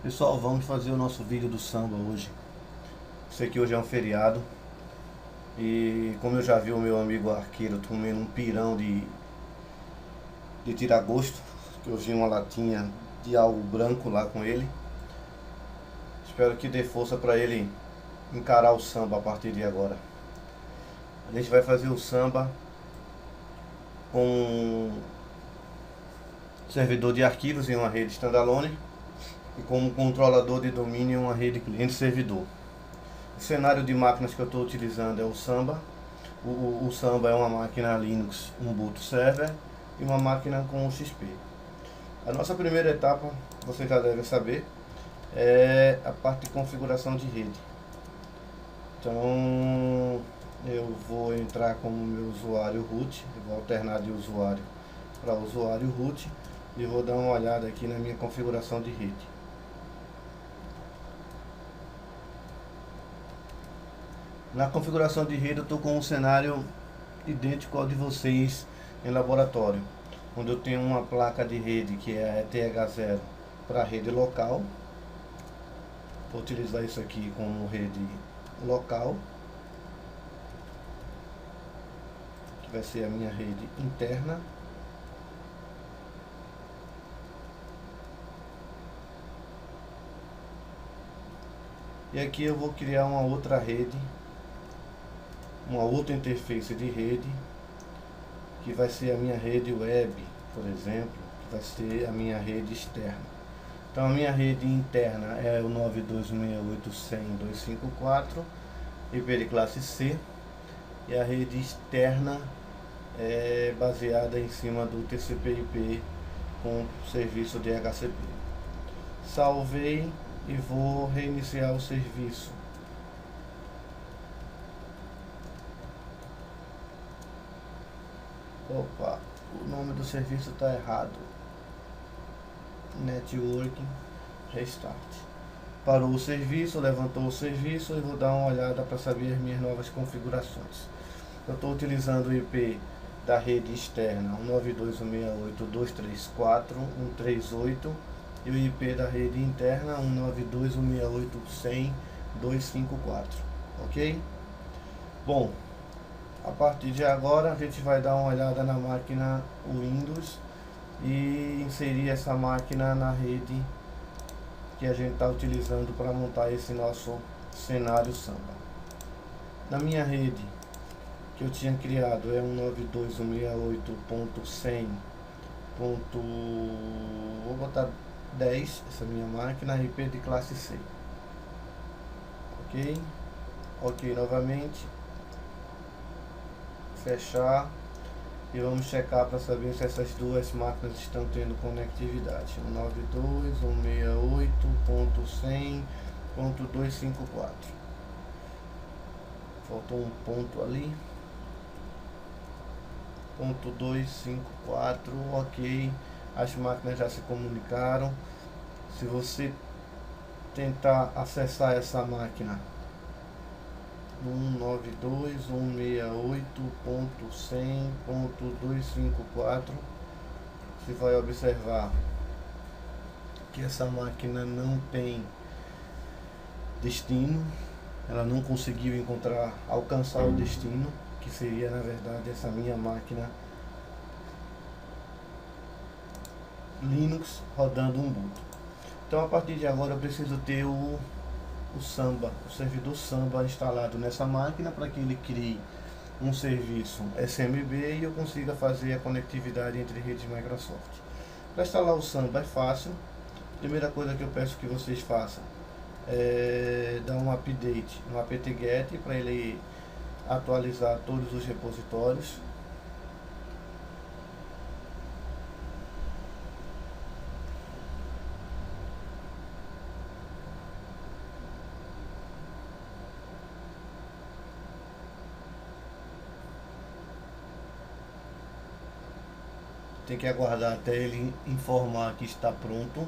Pessoal, vamos fazer o nosso vídeo do samba hoje. Sei que hoje é um feriado e como eu já vi o meu amigo arqueiro comendo um pirão de tirar gosto, que eu vi uma latinha de algo branco lá com ele. Espero que dê força para ele encarar o samba a partir de agora. A gente vai fazer o samba com servidor de arquivos em uma rede standalone e como controlador de domínio em uma rede cliente-servidor. O cenário de máquinas que eu estou utilizando é o Samba. O Samba é uma máquina Linux Ubuntu Server e uma máquina com XP. A nossa primeira etapa, vocês já devem saber, é a parte de configuração de rede. Então eu vou entrar como meu usuário root, eu vou alternar de usuário para usuário root e vou dar uma olhada aqui na minha configuração de rede. Na configuração de rede eu estou com um cenário idêntico ao de vocês em laboratório, onde eu tenho uma placa de rede que é a ETH0 para rede local. Vou utilizar isso aqui como rede local, que vai ser a minha rede interna. E aqui eu vou criar uma outra rede, uma outra interface de rede, que vai ser a minha rede web, por exemplo, que vai ser a minha rede externa. Então a minha rede interna é o 92.168.100.254, IP de classe C, e a rede externa é baseada em cima do TCP/IP com serviço de DHCP. Salvei e vou reiniciar o serviço. Opa, o nome do serviço está errado. Network Restart. Parou o serviço, levantou o serviço e vou dar uma olhada para saber as minhas novas configurações. Eu estou utilizando o IP da rede externa 192.168.234.138 e o IP da rede interna 192.168.100.254, ok? Bom, a partir de agora a gente vai dar uma olhada na máquina Windows e inserir essa máquina na rede que a gente está utilizando para montar esse nosso cenário samba. Na minha rede que eu tinha criado é 192.168.100. Vou botar 10, essa minha máquina, IP de classe C. Ok, novamente, fechar e vamos checar para saber se essas duas máquinas estão tendo conectividade. 192.168.100.254. faltou um ponto ali, ponto 254, ok, as máquinas já se comunicaram. Se você tentar acessar essa máquina 192.168.100.254, você vai observar que essa máquina não tem destino, ela não conseguiu alcançar o destino, que seria na verdade essa minha máquina Linux rodando Ubuntu. Então a partir de agora eu preciso ter o Samba, o servidor Samba instalado nessa máquina para que ele crie um serviço SMB e eu consiga fazer a conectividade entre redes Microsoft. Para instalar o Samba é fácil. A primeira coisa que eu peço que vocês façam é dar um update no apt-get para ele atualizar todos os repositórios. Tem que aguardar até ele informar que está pronto.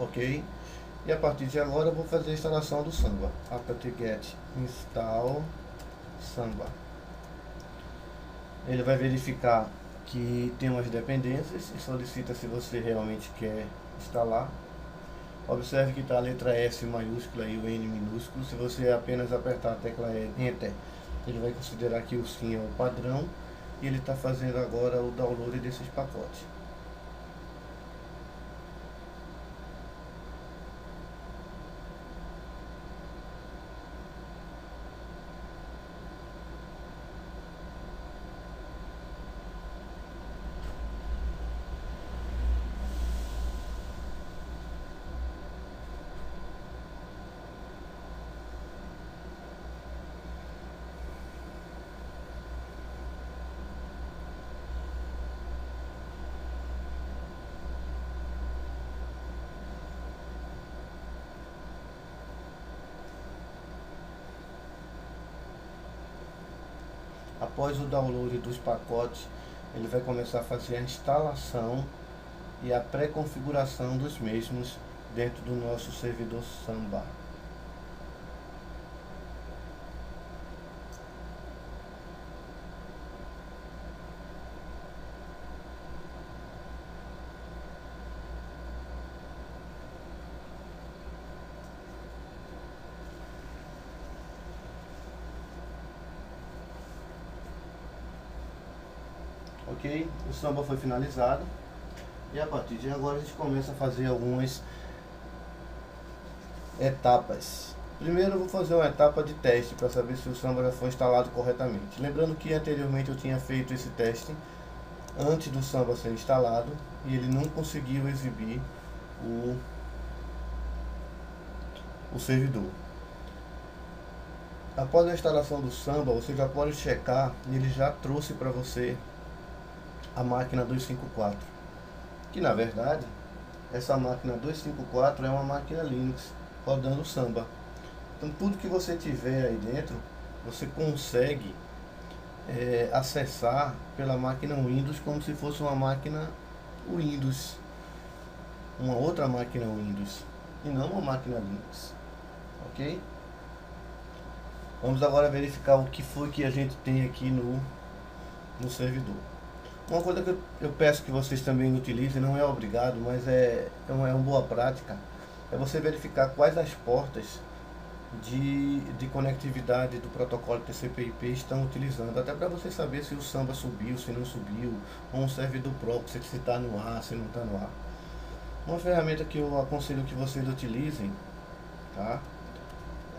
ok? E a partir de agora eu vou fazer a instalação do Samba. apt-get install Samba. Ele vai verificar que tem umas dependências e solicita se você realmente quer instalar. Observe que está a letra S maiúscula e o N minúsculo. Se você apenas apertar a tecla Enter, ele vai considerar que o sim é o padrão e ele está fazendo agora o download desses pacotes. Após o download dos pacotes, ele vai começar a fazer a instalação e a pré-configuração dos mesmos dentro do nosso servidor Samba. Ok? O Samba foi finalizado. E a partir de agora a gente começa a fazer algumas etapas. Primeiro eu vou fazer uma etapa de teste para saber se o Samba já foi instalado corretamente. Lembrando que anteriormente eu tinha feito esse teste antes do Samba ser instalado e ele não conseguiu exibir o servidor. Após a instalação do Samba, você já pode checar e ele já trouxe para você a máquina 254, que na verdade essa máquina 254 é uma máquina Linux rodando Samba. Então tudo que você tiver aí dentro você consegue acessar pela máquina Windows como se fosse uma máquina Windows, uma outra máquina Windows e não uma máquina Linux, ok? Vamos agora verificar o que foi que a gente tem aqui no servidor. Uma coisa que eu peço que vocês também utilizem, não é obrigado, mas é uma boa prática, é você verificar quais as portas de conectividade do protocolo TCP/IP estão utilizando, até para você saber se o Samba subiu, se não subiu, ou um servidor próprio, se está no ar, se não está no ar. Uma ferramenta que eu aconselho que vocês utilizem, tá?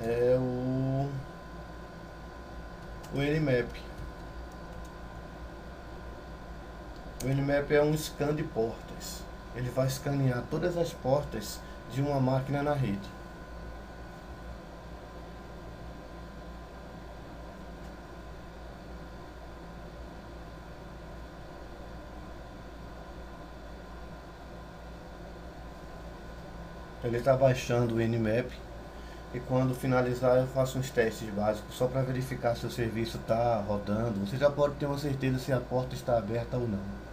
É o Nmap. O Nmap é um scan de portas. Ele vai escanear todas as portas de uma máquina na rede. Ele está baixando o Nmap e quando finalizar eu faço uns testes básicos só para verificar se o serviço está rodando. Você já pode ter uma certeza se a porta está aberta ou não.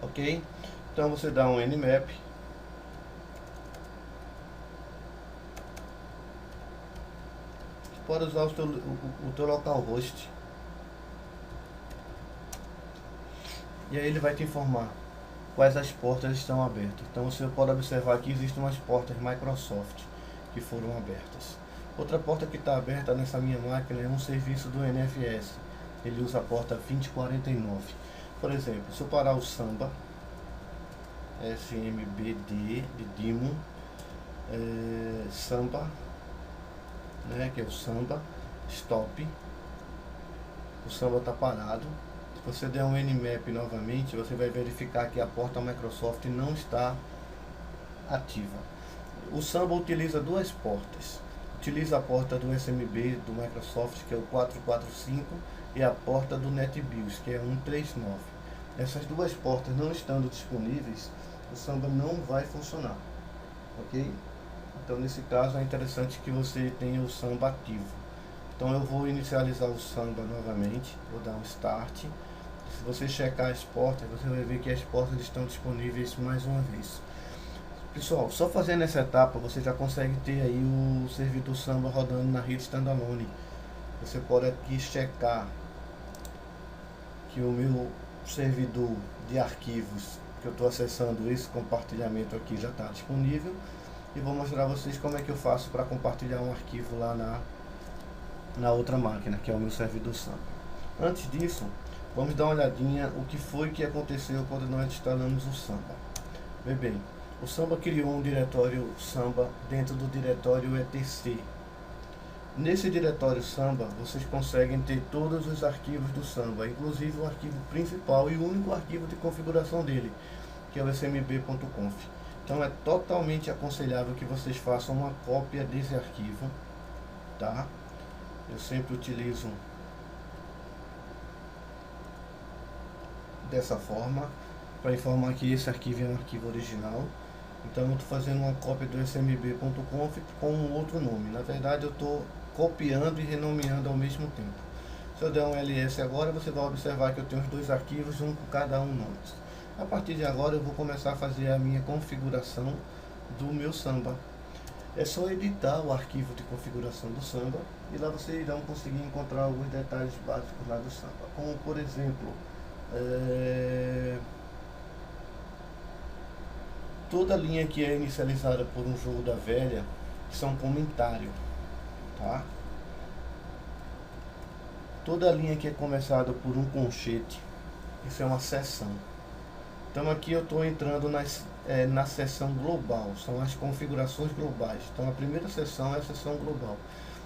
Ok? Então você dá um Nmap. Você pode usar o teu localhost. E aí ele vai te informar quais as portas estão abertas. Então você pode observar que existem umas portas Microsoft que foram abertas. Outra porta que está aberta nessa minha máquina é um serviço do NFS. Ele usa a porta 2049. Por exemplo, se eu parar o Samba, SMBD de Demon, Samba, né, que é o Samba, Stop, o Samba está parado. Se você der um Nmap novamente, você vai verificar que a porta Microsoft não está ativa. O Samba utiliza duas portas. utiliza a porta do SMB do Microsoft, que é o 445, e a porta do NetBIOS, que é 139. Essas duas portas não estando disponíveis, o Samba não vai funcionar, ok? Então nesse caso é interessante que você tenha o Samba ativo. Então eu vou inicializar o Samba novamente, vou dar um Start. Se você checar as portas, você vai ver que as portas estão disponíveis mais uma vez. Pessoal, só fazendo essa etapa você já consegue ter aí o servidor Samba rodando na rede standalone. Você pode aqui checar que o meu servidor de arquivos que eu estou acessando, esse compartilhamento aqui já está disponível, e vou mostrar a vocês como é que eu faço para compartilhar um arquivo lá na outra máquina, que é o meu servidor Samba. Antes disso, vamos dar uma olhadinha o que foi que aconteceu quando nós instalamos o Samba. Vê bem, o Samba criou um diretório Samba dentro do diretório etc. Nesse diretório Samba, vocês conseguem ter todos os arquivos do Samba, inclusive o arquivo principal e o único arquivo de configuração dele, que é o smb.conf. Então é totalmente aconselhável que vocês façam uma cópia desse arquivo, tá? Eu sempre utilizo dessa forma, para informar que esse arquivo é um arquivo original. Então eu estou fazendo uma cópia do smb.conf com um outro nome. Na verdade eu estou copiando e renomeando ao mesmo tempo. Se eu der um ls agora, você vai observar que eu tenho os dois arquivos, um com cada um nomes. A partir de agora eu vou começar a fazer a minha configuração do meu Samba. É só editar o arquivo de configuração do Samba e lá vocês irão conseguir encontrar alguns detalhes básicos lá do Samba, como por exemplo toda linha que é inicializada por um jogo da velha, isso é um comentário, tá? Toda linha que é começada por um conchete, isso é uma seção. Então aqui eu estou entrando na seção global, são as configurações globais. Então a primeira seção é a seção global.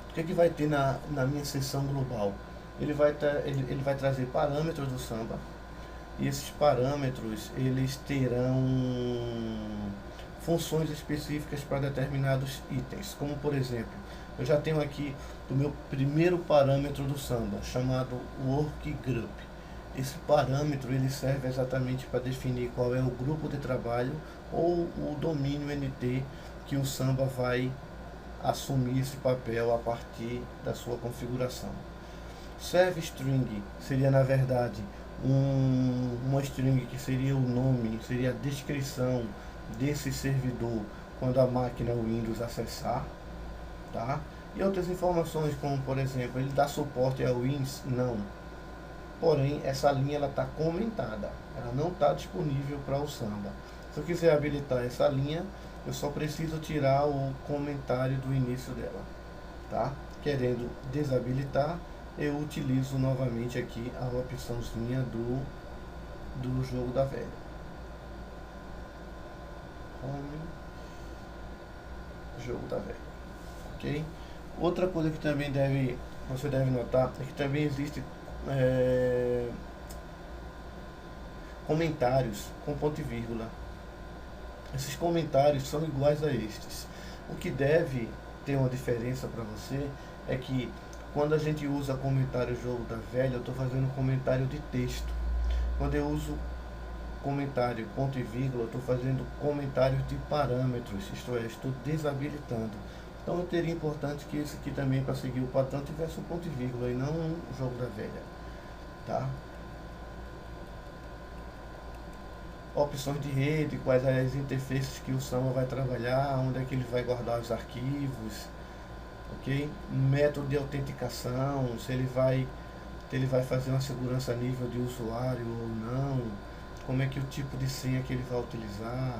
O que vai ter na minha seção global? Ele vai trazer parâmetros do Samba, e esses parâmetros eles terão funções específicas para determinados itens, como por exemplo, eu já tenho aqui o meu primeiro parâmetro do Samba, chamado Work Group. Esse parâmetro ele serve exatamente para definir qual é o grupo de trabalho ou o domínio NT que o Samba vai assumir esse papel a partir da sua configuração. Serve string seria na verdade uma string que seria o nome, seria a descrição desse servidor quando a máquina Windows acessar, tá? E outras informações como por exemplo, ele dá suporte a Wins? Não. Porém, essa linha ela está comentada, ela não está disponível para o Samba. Se eu quiser habilitar essa linha, eu só preciso tirar o comentário do início dela, tá? Querendo desabilitar, eu utilizo novamente aqui a opçãozinha do jogo da velha. Home, jogo da velha, ok? Outra coisa que também você deve notar é que também existe comentários com ponto e vírgula. Esses comentários são iguais a estes. O que deve ter uma diferença para você é que quando a gente usa comentário jogo da velha, eu estou fazendo comentário de texto. Quando eu uso comentário ponto e vírgula, eu estou fazendo comentários de parâmetros, isto é, estou desabilitando. Então seria importante que esse aqui também, para seguir o padrão, tivesse um ponto e vírgula e não um jogo da velha, tá? Opções de rede, quais as interfaces que o Samba vai trabalhar, onde é que ele vai guardar os arquivos, ok? Método de autenticação, se ele vai fazer uma segurança a nível de usuário ou não, como é que o tipo de senha que ele vai utilizar,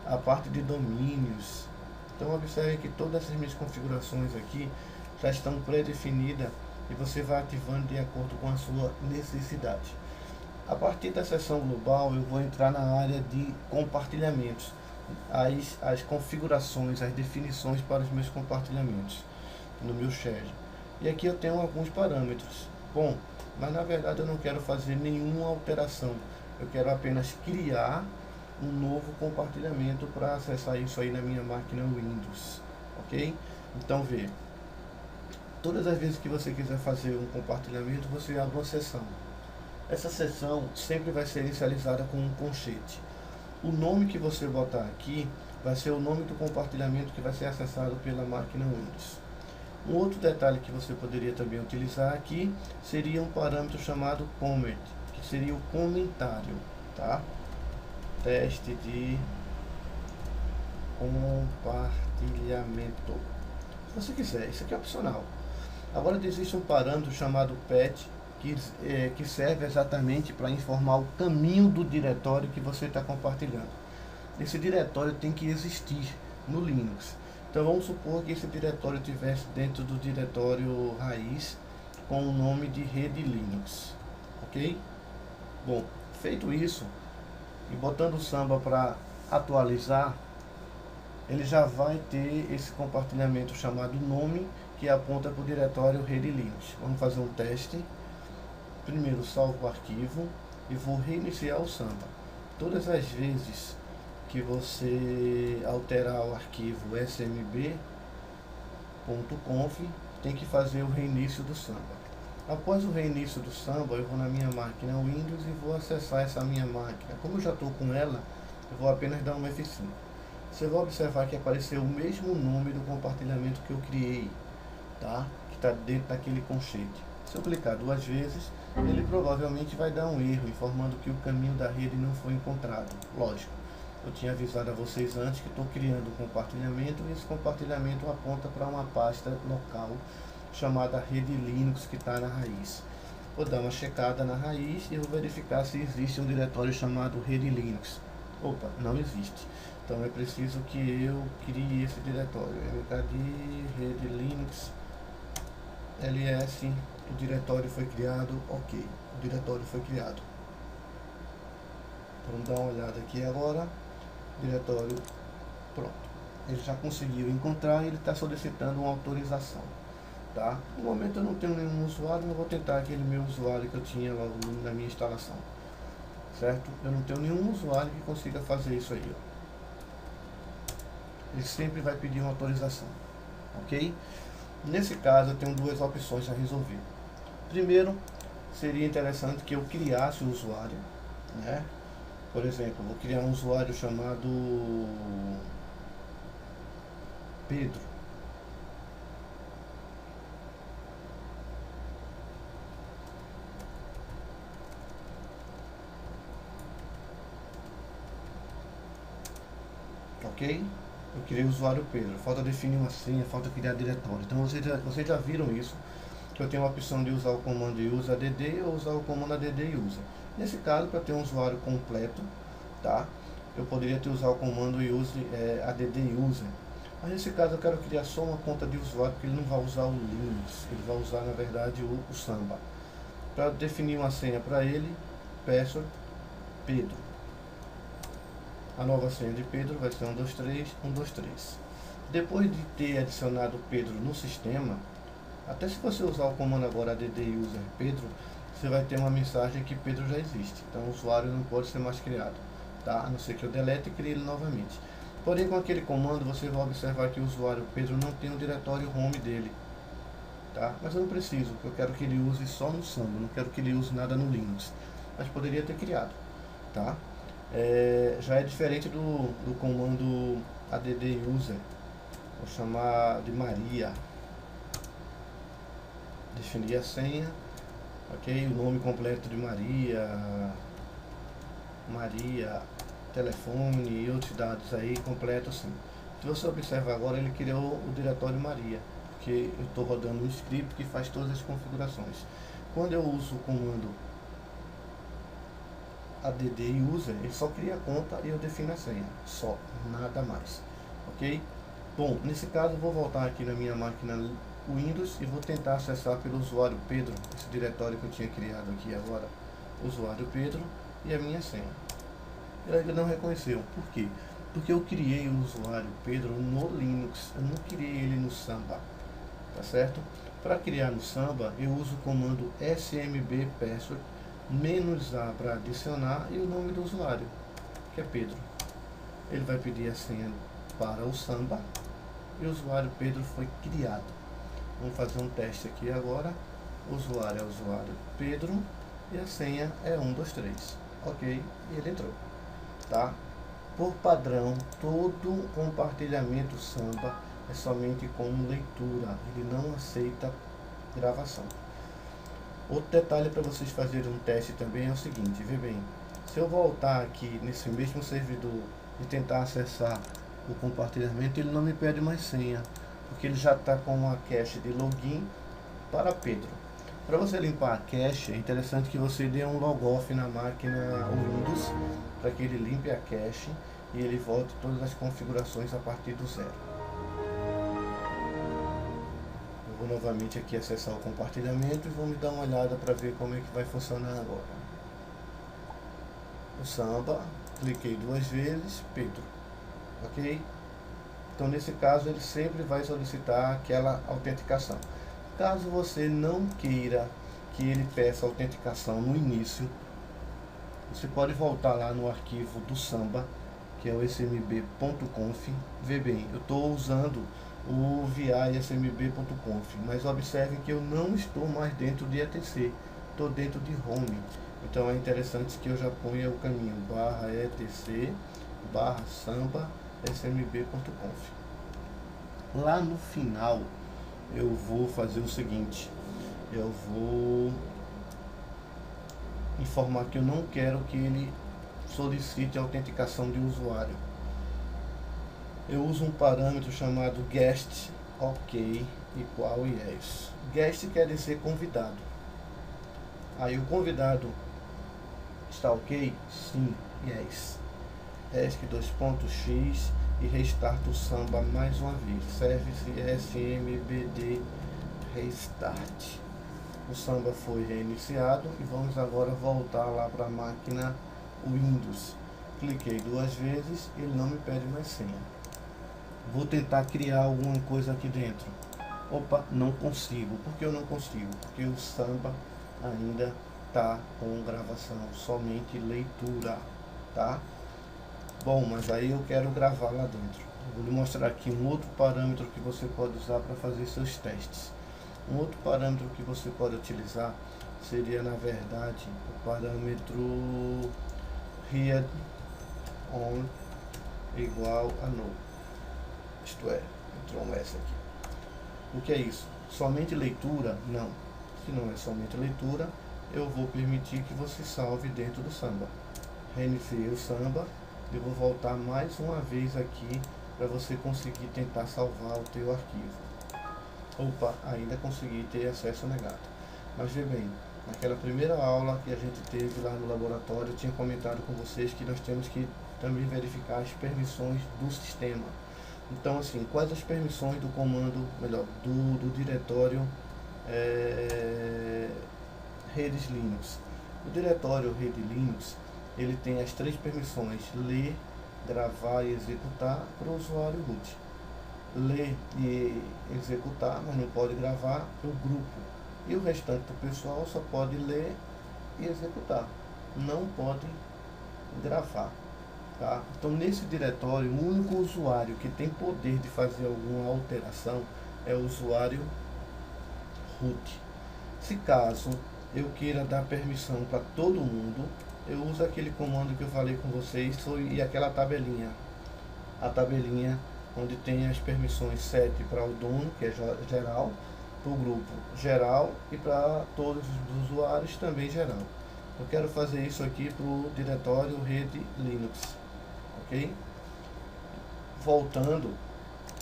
a parte de domínios. Então observe que todas essas minhas configurações aqui já estão pré-definidas e você vai ativando de acordo com a sua necessidade. A partir da seção global eu vou entrar na área de compartilhamentos, as configurações, as definições para os meus compartilhamentos no meu share. E aqui eu tenho alguns parâmetros. Bom, mas na verdade eu não quero fazer nenhuma alteração, eu quero apenas criar um novo compartilhamento para acessar isso aí na minha máquina Windows, ok? Então vê, todas as vezes que você quiser fazer um compartilhamento, você abre uma sessão. Essa sessão sempre vai ser inicializada com um conchete. O nome que você botar aqui vai ser o nome do compartilhamento que vai ser acessado pela máquina Windows. Um outro detalhe que você poderia também utilizar aqui seria um parâmetro chamado comment, que seria o comentário, tá? Teste de compartilhamento. Se você quiser, isso aqui é opcional. Agora existe um parâmetro chamado pet, que serve exatamente para informar o caminho do diretório que você está compartilhando. Esse diretório tem que existir no Linux. Então vamos supor que esse diretório estivesse dentro do diretório raiz com o nome de rede Linux, ok? Bom, feito isso e botando o Samba para atualizar, ele já vai ter esse compartilhamento chamado nome, que aponta para o diretório rede Linux. Vamos fazer um teste. Primeiro salvo o arquivo e vou reiniciar o Samba. Todas as vezes que você alterar o arquivo smb.conf, tem que fazer o reinício do Samba. Após o reinício do Samba, eu vou na minha máquina Windows e vou acessar essa minha máquina. Como eu já estou com ela, eu vou apenas dar um F5. Você vai observar que apareceu o mesmo nome do compartilhamento que eu criei, tá? Que está dentro daquele conchete. Se eu clicar duas vezes, ele provavelmente vai dar um erro, informando que o caminho da rede não foi encontrado. Lógico, eu tinha avisado a vocês antes que estou criando um compartilhamento e esse compartilhamento aponta para uma pasta local chamada rede Linux que está na raiz. Vou dar uma checada na raiz e vou verificar se existe um diretório chamado rede Linux. Opa, não existe. Então é preciso que eu crie esse diretório. mkd rede Linux ls, o diretório foi criado, ok, o diretório foi criado. Vamos dar uma olhada aqui agora. Diretório, pronto. Ele já conseguiu encontrar e ele está solicitando uma autorização, tá? No momento eu não tenho nenhum usuário, mas vou tentar aquele meu usuário que eu tinha logo na minha instalação, certo? Eu não tenho nenhum usuário que consiga fazer isso aí, ó. Ele sempre vai pedir uma autorização, ok? Nesse caso eu tenho duas opções a resolver. Primeiro, seria interessante que eu criasse o usuário, né? Por exemplo, vou criar um usuário chamado Pedro. Ok? Eu criei o usuário Pedro. Falta definir uma senha, falta criar diretório. Então vocês já viram isso, que eu tenho a opção de usar o comando use add ou usar o comando add user. Nesse caso, para ter um usuário completo, tá? Eu poderia ter usar o comando use add user. Mas nesse caso eu quero criar só uma conta de usuário, porque ele não vai usar o Linux, ele vai usar na verdade o Samba. Para definir uma senha para ele, password Pedro. A nova senha de Pedro vai ser 123 123. Depois de ter adicionado Pedro no sistema, até se você usar o comando agora add user Pedro, você vai ter uma mensagem que Pedro já existe. Então o usuário não pode ser mais criado, tá? A não ser que eu delete e crie ele novamente. Porém, com aquele comando você vai observar que o usuário Pedro não tem um diretório home dele, tá? Mas eu não preciso, porque eu quero que ele use só no Samba, não quero que ele use nada no Linux. Mas poderia ter criado, tá? Já é diferente do comando add user. Vou chamar de Maria. Definir a senha, ok? O nome completo de Maria, telefone e outros dados aí completos assim. Se você observar agora, ele criou o diretório Maria, porque eu estou rodando um script que faz todas as configurações. Quando eu uso o comando add user, ele só cria a conta e eu defino a senha, só, nada mais, ok? Bom, nesse caso eu vou voltar aqui na minha máquina Windows e vou tentar acessar pelo usuário Pedro, esse diretório que eu tinha criado aqui agora, usuário Pedro e a minha senha. Ele ainda não reconheceu, por quê? Porque eu criei o usuário Pedro no Linux, eu não criei ele no Samba, tá certo? Para criar no Samba, eu uso o comando smb password -a para adicionar e o nome do usuário, que é Pedro. Ele vai pedir a senha para o Samba, e o usuário Pedro foi criado. Vamos fazer um teste aqui agora. O usuário é o usuário Pedro e a senha é 123. Ok, e ele entrou, tá? Por padrão, todo compartilhamento Samba é somente como leitura, ele não aceita gravação. Outro detalhe para vocês fazerem um teste também é o seguinte, vê bem, se eu voltar aqui nesse mesmo servidor e tentar acessar o compartilhamento, ele não me pede mais senha, porque ele já está com uma cache de login para Pedro. Para você limpar a cache, é interessante que você dê um logoff na máquina Windows, para que ele limpe a cache e ele volte todas as configurações a partir do zero. Eu vou novamente aqui acessar o compartilhamento e vamos dar uma olhada para ver como é que vai funcionar agora. O Samba, cliquei 2 vezes, Pedro, ok? Então nesse caso ele sempre vai solicitar aquela autenticação. Caso você não queira que ele peça autenticação no início, você pode voltar lá no arquivo do Samba, que é o smb.conf. Vê bem, eu estou usando o vi smb.conf, mas observe que eu não estou mais dentro de etc, estou dentro de home. Então é interessante que eu já ponha o caminho /etc /samba smb.conf. Lá no final eu vou fazer o seguinte, eu vou informar que eu não quero que ele solicite a autenticação de usuário. Eu uso um parâmetro chamado guest ok igual yes. Guest quer dizer convidado. Aí o convidado está ok? Sim, yes. ESC2.x e restart o Samba mais uma vez. Service SMBD restart. O Samba foi reiniciado e vamos agora voltar lá para a máquina Windows. Cliquei 2 vezes e ele não me pede mais senha. Vou tentar criar alguma coisa aqui dentro. Opa, não consigo. Por que eu não consigo? Porque o Samba ainda está com gravação, somente leitura, tá? Bom, mas aí eu quero gravar lá dentro. Vou lhe mostrar aqui um outro parâmetro que você pode usar para fazer seus testes. Um outro parâmetro que você pode utilizar seria, na verdade, o parâmetro read on igual a no. Isto é, entrou um S aqui. O que é isso? Somente leitura? Não. Se não é somente leitura, eu vou permitir que você salve dentro do Samba. Reiniciei o Samba. Eu vou voltar mais uma vez aqui para você conseguir tentar salvar o teu arquivo. Opa, ainda consegui ter acesso negado. Mas vê bem, naquela primeira aula que a gente teve lá no laboratório, eu tinha comentado com vocês que nós temos que também verificar as permissões do sistema. Então assim, quais as permissões do comando, melhor, do diretório redes Linux. O diretório rede Linux, ele tem as 3 permissões: ler, gravar e executar para o usuário root. Ler e executar, mas não pode gravar para o grupo. E o restante do pessoal só pode ler e executar, não pode gravar. Tá? Então nesse diretório, o único usuário que tem poder de fazer alguma alteração é o usuário root. Se caso eu queira dar permissão para todo mundo, eu uso aquele comando que eu falei com vocês e aquela tabelinha. A tabelinha onde tem as permissões 7 para o dono, que é geral, para o grupo geral e para todos os usuários também geral. Eu quero fazer isso aqui para o diretório rede Linux, ok? Voltando,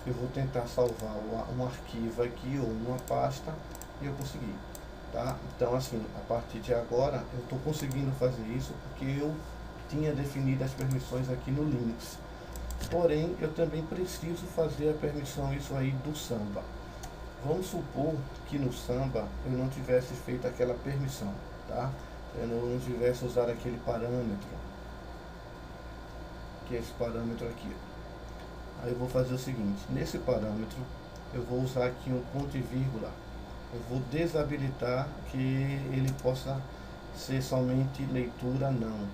eu vou tentar salvar um arquivo aqui ou uma pasta e eu consegui. Tá? Então assim, a partir de agora eu estou conseguindo fazer isso porque eu tinha definido as permissões aqui no Linux. Porém, eu também preciso fazer a permissão isso aí do Samba. Vamos supor que no Samba eu não tivesse feito aquela permissão, tá? Eu não tivesse usado aquele parâmetro, que é esse parâmetro aqui. Aí eu vou fazer o seguinte, nesse parâmetro eu vou usar aqui um ponto e vírgula. Eu vou desabilitar que ele possa ser somente leitura não.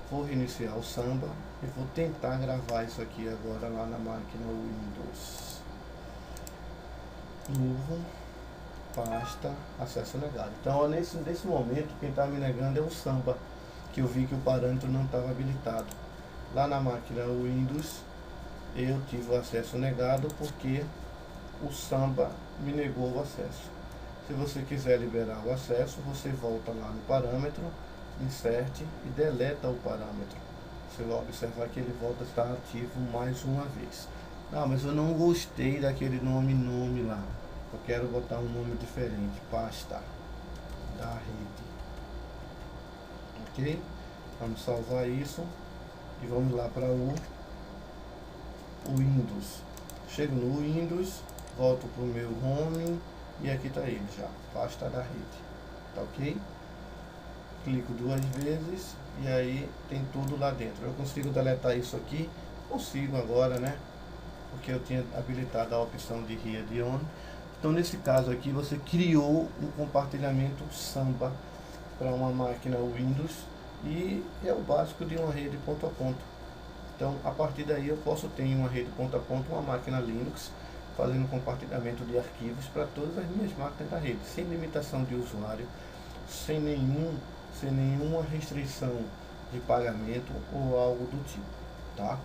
Vou reiniciar o Samba e vou tentar gravar isso aqui agora lá na máquina Windows. novo, pasta, acesso negado. Então nesse momento quem está me negando é o Samba, que eu vi que o parâmetro não estava habilitado. Lá na máquina Windows eu tive o acesso negado porque o Samba me negou o acesso. Se você quiser liberar o acesso, você volta lá no parâmetro, inserte e deleta o parâmetro. Você vai observar que ele volta a estar ativo mais uma vez. Ah, mas eu não gostei daquele nome lá. Eu quero botar um nome diferente, pasta da rede. Ok? Vamos salvar isso e vamos lá para o Windows. Chego no Windows, volto para o meu home e aqui está ele já, pasta da rede. Tá ok? Clico 2 vezes e aí tem tudo lá dentro. Eu consigo deletar isso aqui? Consigo agora, né? Porque eu tinha habilitado a opção de rede on. Então nesse caso aqui você criou um compartilhamento Samba para uma máquina Windows e é o básico de uma rede ponto a ponto. Então a partir daí eu posso ter uma rede ponto a ponto, uma máquina Linux, fazendo compartilhamento de arquivos para todas as minhas máquinas da rede, sem limitação de usuário, sem nenhuma restrição de pagamento ou algo do tipo, tá?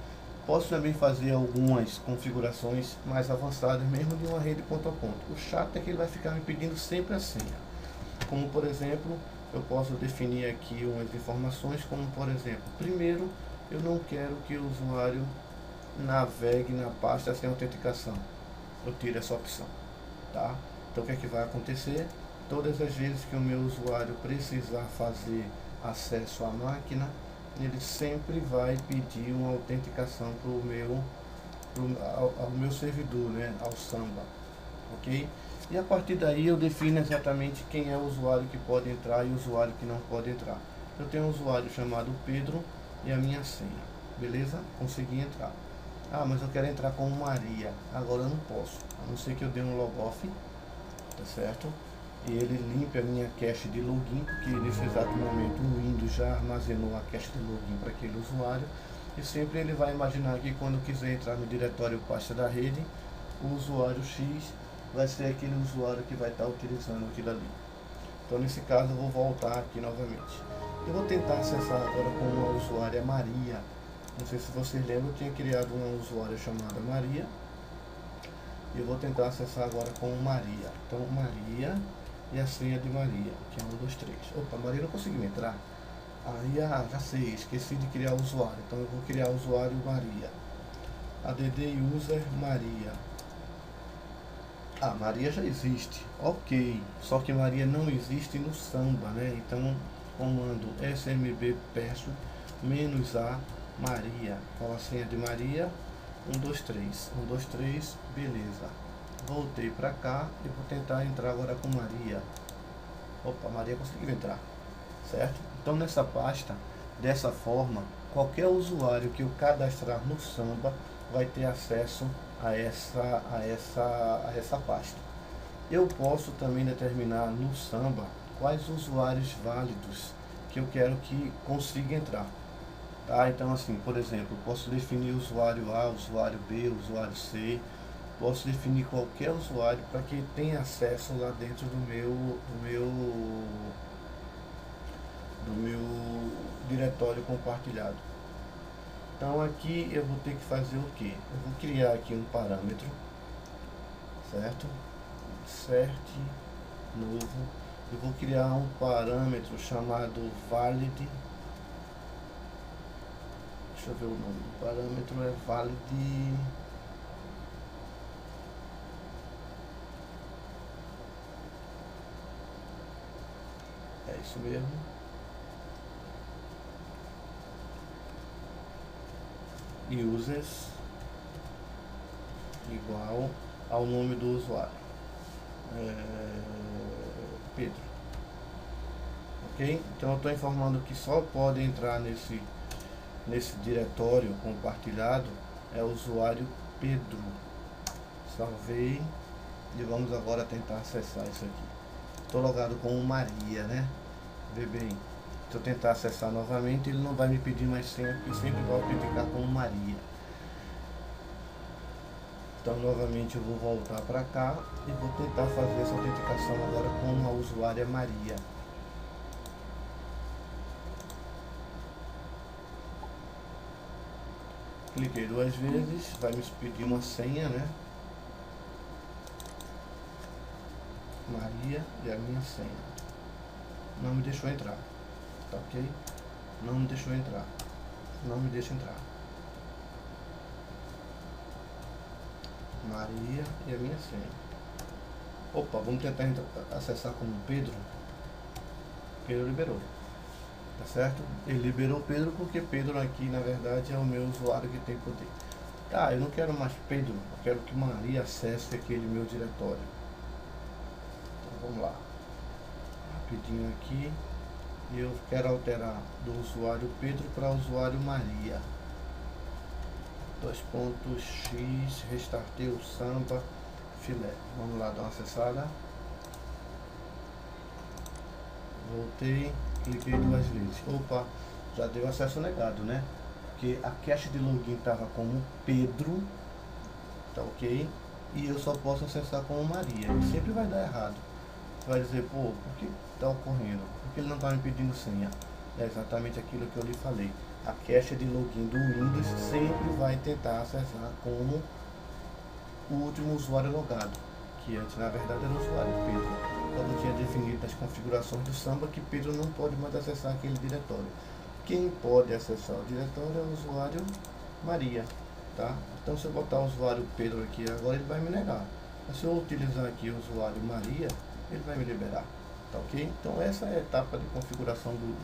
Posso também fazer algumas configurações mais avançadas, mesmo de uma rede ponto a ponto. O chato é que ele vai ficar me pedindo sempre a senha. Como por exemplo, eu posso definir aqui umas informações, como por exemplo, primeiro, eu não quero que o usuário navegue na pasta sem autenticação. Eu tiro essa opção, tá? Então o que é que vai acontecer? Todas as vezes que o meu usuário precisar fazer acesso à máquina, ele sempre vai pedir uma autenticação ao meu servidor, né, ao Samba, ok? E a partir daí eu defino exatamente quem é o usuário que pode entrar e o usuário que não pode entrar. Eu tenho um usuário chamado Pedro e a minha senha, beleza? Consegui entrar. Ah, mas eu quero entrar com Maria. Agora eu não posso, a não ser que eu dê um logoff, tá certo? E ele limpe a minha cache de login, porque nesse exato momento o Windows já armazenou a cache de login para aquele usuário. E sempre ele vai imaginar que quando quiser entrar no diretório pasta da rede, o usuário X vai ser aquele usuário que vai estar utilizando aquilo ali. Então nesse caso eu vou voltar aqui novamente. Eu vou tentar acessar agora com uma usuária Maria. Não sei se vocês lembram, eu tinha criado uma usuária chamada Maria. E eu vou tentar acessar agora com Maria. Então Maria e a senha de Maria, que é 1, 2, 3. Opa, Maria não conseguiu entrar. Aí, já sei, esqueci de criar o usuário. Então eu vou criar o usuário Maria. add user Maria. Maria já existe, ok, só que Maria não existe no Samba, né? Então comando smb perso -a Maria, qual a senha de Maria? 1, 2, 3, 1, 2, 3, beleza. Voltei para cá e vou tentar entrar agora com Maria. Opa, Maria conseguiu entrar, certo? Então nessa pasta, dessa forma, qualquer usuário que eu cadastrar no Samba vai ter acesso a essa pasta. Eu posso também determinar no Samba quais usuários válidos que eu quero que consiga entrar, tá? Então assim, por exemplo, posso definir usuário A, usuário B, usuário C, posso definir qualquer usuário para que tenha acesso lá dentro do meu diretório compartilhado. Então aqui eu vou ter que fazer o que? Eu vou criar aqui um parâmetro, certo? Insert, novo. Eu vou criar um parâmetro chamado valid. Deixa eu ver o nome do parâmetro, é valid. É isso mesmo. Users igual ao nome do usuário, Pedro, ok? Então eu estou informando que só pode entrar nesse diretório compartilhado é o usuário Pedro. Salvei e vamos agora tentar acessar isso aqui. Estou logado com o Maria, né? Vê bem. Se eu tentar acessar novamente, ele não vai me pedir mais senha, porque sempre vai autenticar como Maria. Então novamente eu vou voltar para cá e vou tentar fazer essa autenticação agora com a usuária Maria. Cliquei 2 vezes, vai me pedir uma senha, né? Maria e a minha senha. Não me deixou entrar, tá ok? Não me deixou entrar, não me deixa entrar. Maria e a minha senha. Opa, vamos tentar acessar como Pedro. Pedro liberou, tá certo? Ele liberou Pedro porque Pedro aqui na verdade é o meu usuário que tem poder. Tá, eu não quero mais Pedro, eu quero que Maria acesse aquele meu diretório. Então vamos lá, rapidinho aqui. Eu quero alterar do usuário Pedro para o usuário Maria. 2.x, restartei o Samba filé. Vamos lá dar uma acessada. Voltei, cliquei 2 vezes. Opa, já deu acesso negado, né? Porque a cache de login estava como Pedro, tá ok? E eu só posso acessar como Maria. E sempre vai dar errado. Você vai dizer, pô, por que está ocorrendo? Porque ele não está me pedindo senha. É exatamente aquilo que eu lhe falei. A cache de login do Windows sempre vai tentar acessar como o último usuário logado, que antes na verdade era o usuário Pedro. Quando eu tinha definido nas configurações do Samba que Pedro não pode mais acessar aquele diretório. Quem pode acessar o diretório é o usuário Maria, tá? Então se eu botar o usuário Pedro aqui agora, ele vai me negar. Mas se eu utilizar aqui o usuário Maria, ele vai me liberar, tá ok? Então essa é a etapa de configuração do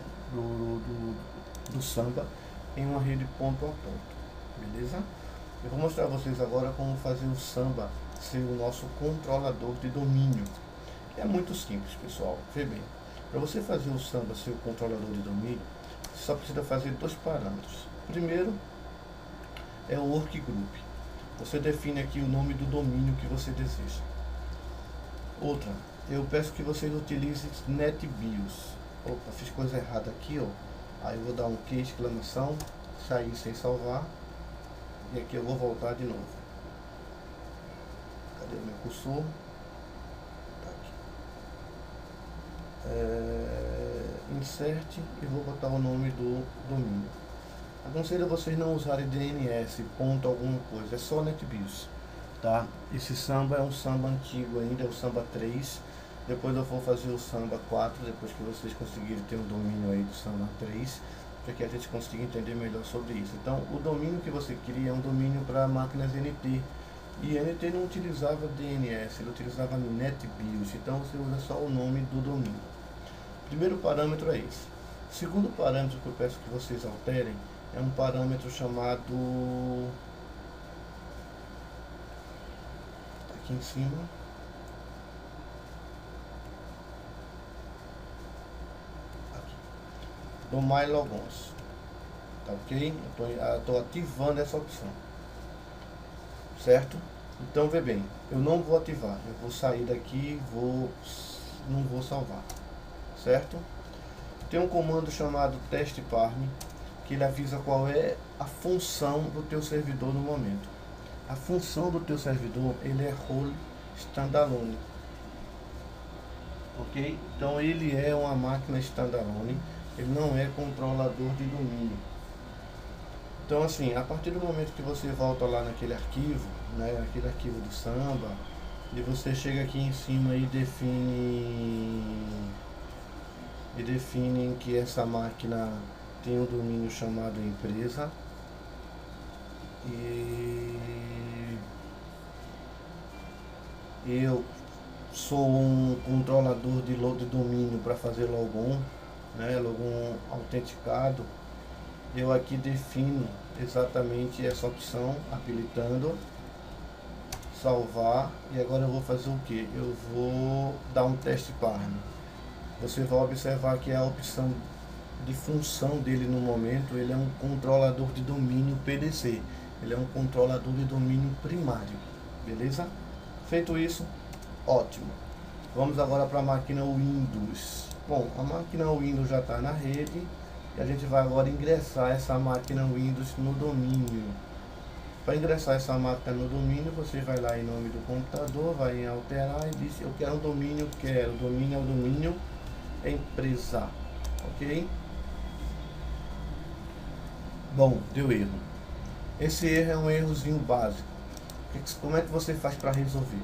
Samba em uma rede ponto a ponto, beleza? Eu vou mostrar a vocês agora como fazer o Samba ser o nosso controlador de domínio. É muito simples, pessoal. Vê bem, para você fazer o Samba ser o controlador de domínio, você só precisa fazer 2 parâmetros. Primeiro é o workgroup. Você define aqui o nome do domínio que você deseja. Outra, eu peço que vocês utilizem NetBIOS. Opa, fiz coisa errada aqui, ó. Aí eu vou dar um que exclamação, sair sem salvar. E aqui eu vou voltar de novo. Cadê o meu cursor? Tá aqui. Insert e vou botar o nome do domínio. Aconselho vocês não usarem DNS, ponto alguma coisa, é só NetBIOS, tá? Esse Samba é um Samba antigo ainda, é o Samba 3. Depois eu vou fazer o Samba 4, depois que vocês conseguirem ter um domínio aí do Samba 3, para que a gente consiga entender melhor sobre isso. Então, o domínio que você cria é um domínio para máquinas NT. E NT não utilizava DNS, ele utilizava NetBIOS, então você usa só o nome do domínio. Primeiro parâmetro é esse. Segundo parâmetro que eu peço que vocês alterem é um parâmetro chamado... aqui em cima. Do My Logons, tá ok? Eu estou ativando essa opção, certo? Então vê bem, eu não vou ativar, eu vou sair daqui, não vou salvar, certo? Tem um comando chamado test_parm, que ele avisa qual é a função do teu servidor no momento. A função do teu servidor, ele é role standalone, ok? Então ele é uma máquina standalone. Ele não é controlador de domínio. Então assim, a partir do momento que você volta lá naquele arquivo, né, aquele arquivo do Samba, e você chega aqui em cima e define que essa máquina tem um domínio chamado empresa, e eu sou um controlador de domínio para fazer logon, né, logon autenticado. Eu aqui defino exatamente essa opção, habilitando, salvar, e agora eu vou fazer o que? Eu vou dar um test_parm. Você vai observar que a opção de função dele no momento, ele é um controlador de domínio PDC, ele é um controlador de domínio primário, beleza? Feito isso, ótimo. Vamos agora para a máquina Windows. Bom, a máquina Windows já está na rede e a gente vai agora ingressar essa máquina Windows no domínio. Para ingressar essa máquina no domínio, você vai lá em nome do computador, vai em alterar e diz: eu quero um domínio, o domínio é o domínio empresa, ok? Bom, deu erro. Esse erro é um errozinho básico. Como é que você faz para resolver?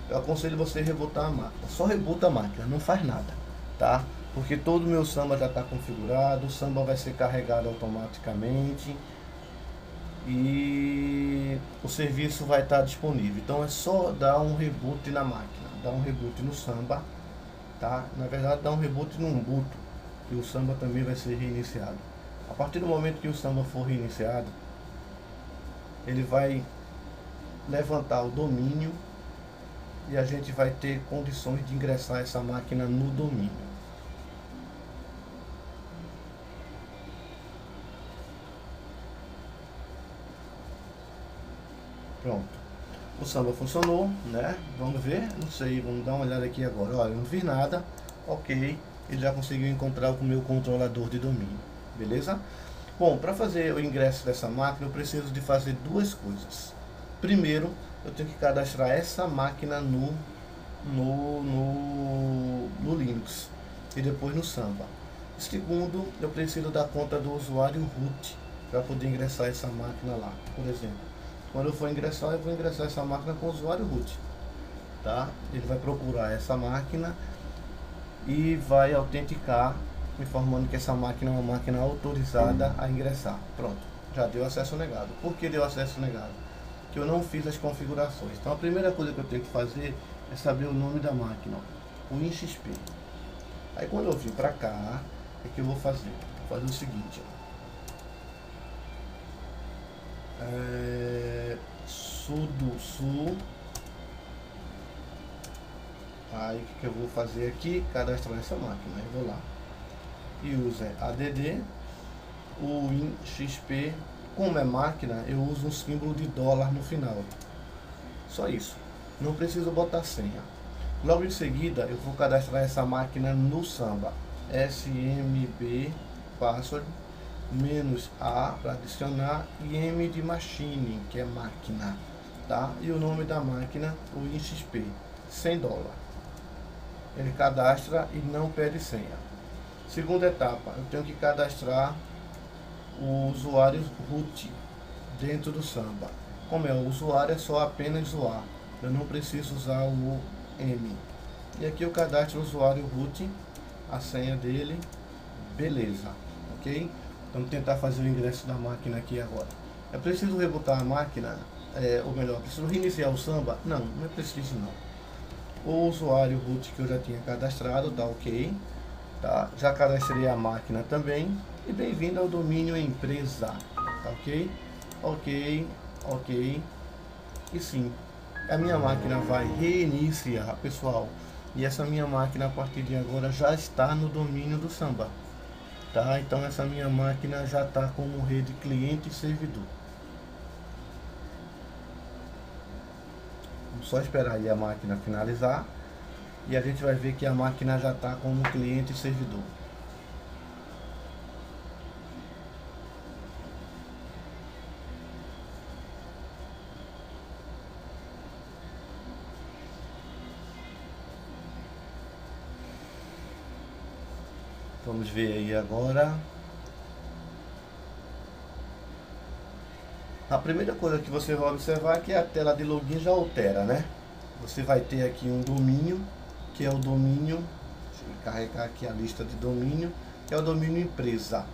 Eu aconselho você rebotar a máquina. Só rebuta a máquina, não faz nada, tá? Porque todo o meu Samba já está configurado, o Samba vai ser carregado automaticamente e o serviço vai estar disponível. Então é só dar um reboot na máquina, dar um reboot no Samba, tá? Na verdade, dar um reboot no Ubuntu, que o Samba também vai ser reiniciado. A partir do momento que o Samba for reiniciado, ele vai levantar o domínio e a gente vai ter condições de ingressar essa máquina no domínio. Pronto, o Samba funcionou, né? Vamos ver, não sei, vamos dar uma olhada aqui agora. Olha, não vi nada, ok, ele já conseguiu encontrar o meu controlador de domínio, beleza? Bom, para fazer o ingresso dessa máquina eu preciso de fazer duas coisas. Primeiro, eu tenho que cadastrar essa máquina no Linux e depois no Samba. Segundo, eu preciso da conta do usuário root para poder ingressar essa máquina lá. Por exemplo, quando eu for ingressar, eu vou ingressar essa máquina com o usuário root, tá? Ele vai procurar essa máquina e vai autenticar, informando que essa máquina é uma máquina autorizada a ingressar. Pronto, já deu acesso negado. Por que deu acesso negado? Que eu não fiz as configurações. Então a primeira coisa que eu tenho que fazer é saber o nome da máquina, ó, o WinXP. Aí quando eu vim para cá, o que eu vou fazer? Vou fazer o seguinte, ó. Sudo. Aí o que eu vou fazer aqui? Cadastrar essa máquina. Eu vou lá e uso add o WinXP. Como é máquina, eu uso um símbolo de dólar no final. Só isso. Não preciso botar senha. Logo em seguida, eu vou cadastrar essa máquina no Samba. SMB password -A para adicionar e M de machine, que é máquina, tá? E o nome da máquina, o WinXP, $100. Ele cadastra e não pede senha. Segunda etapa, eu tenho que cadastrar o usuário root dentro do Samba. Como é o usuário, é só apenas zoar. Eu não preciso usar o M. E aqui eu cadastro o usuário root, a senha dele, beleza, ok? Vamos tentar fazer o ingresso da máquina aqui agora. É preciso rebotar a máquina, ou melhor, preciso reiniciar o Samba? Não, não é preciso não. O usuário root que eu já tinha cadastrado, tá ok, tá? Já cadastrei a máquina também. E bem-vindo ao domínio empresa, tá ok? Ok. E sim, a minha máquina vai reiniciar, pessoal. E essa minha máquina a partir de agora já está no domínio do Samba, tá? Então essa minha máquina já está como rede cliente e servidor. Vamos só esperar aí a máquina finalizar e a gente vai ver que a máquina já está como cliente e servidor. Vamos ver aí agora. A primeira coisa que você vai observar é que a tela de login já altera, né? Você vai ter aqui um domínio, que é o domínio, deixa eu carregar aqui a lista de domínio, que é o domínio empresa.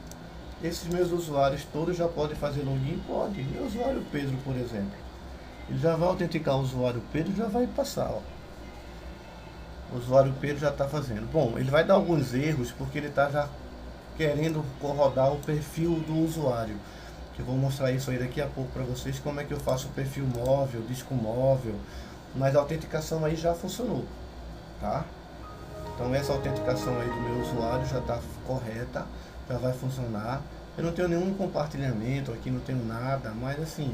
Esses meus usuários todos já podem fazer login? Pode. Meu usuário Pedro, por exemplo. Ele já vai autenticar o usuário Pedro e já vai passar, ó. O usuário Pedro já está fazendo. Bom, ele vai dar alguns erros porque ele está já querendo rodar o perfil do usuário. Que eu vou mostrar isso aí daqui a pouco para vocês, como é que eu faço o perfil móvel, disco móvel. Mas a autenticação aí já funcionou, tá? Então essa autenticação aí do meu usuário já está correta, já vai funcionar. Eu não tenho nenhum compartilhamento aqui, não tenho nada, mas assim,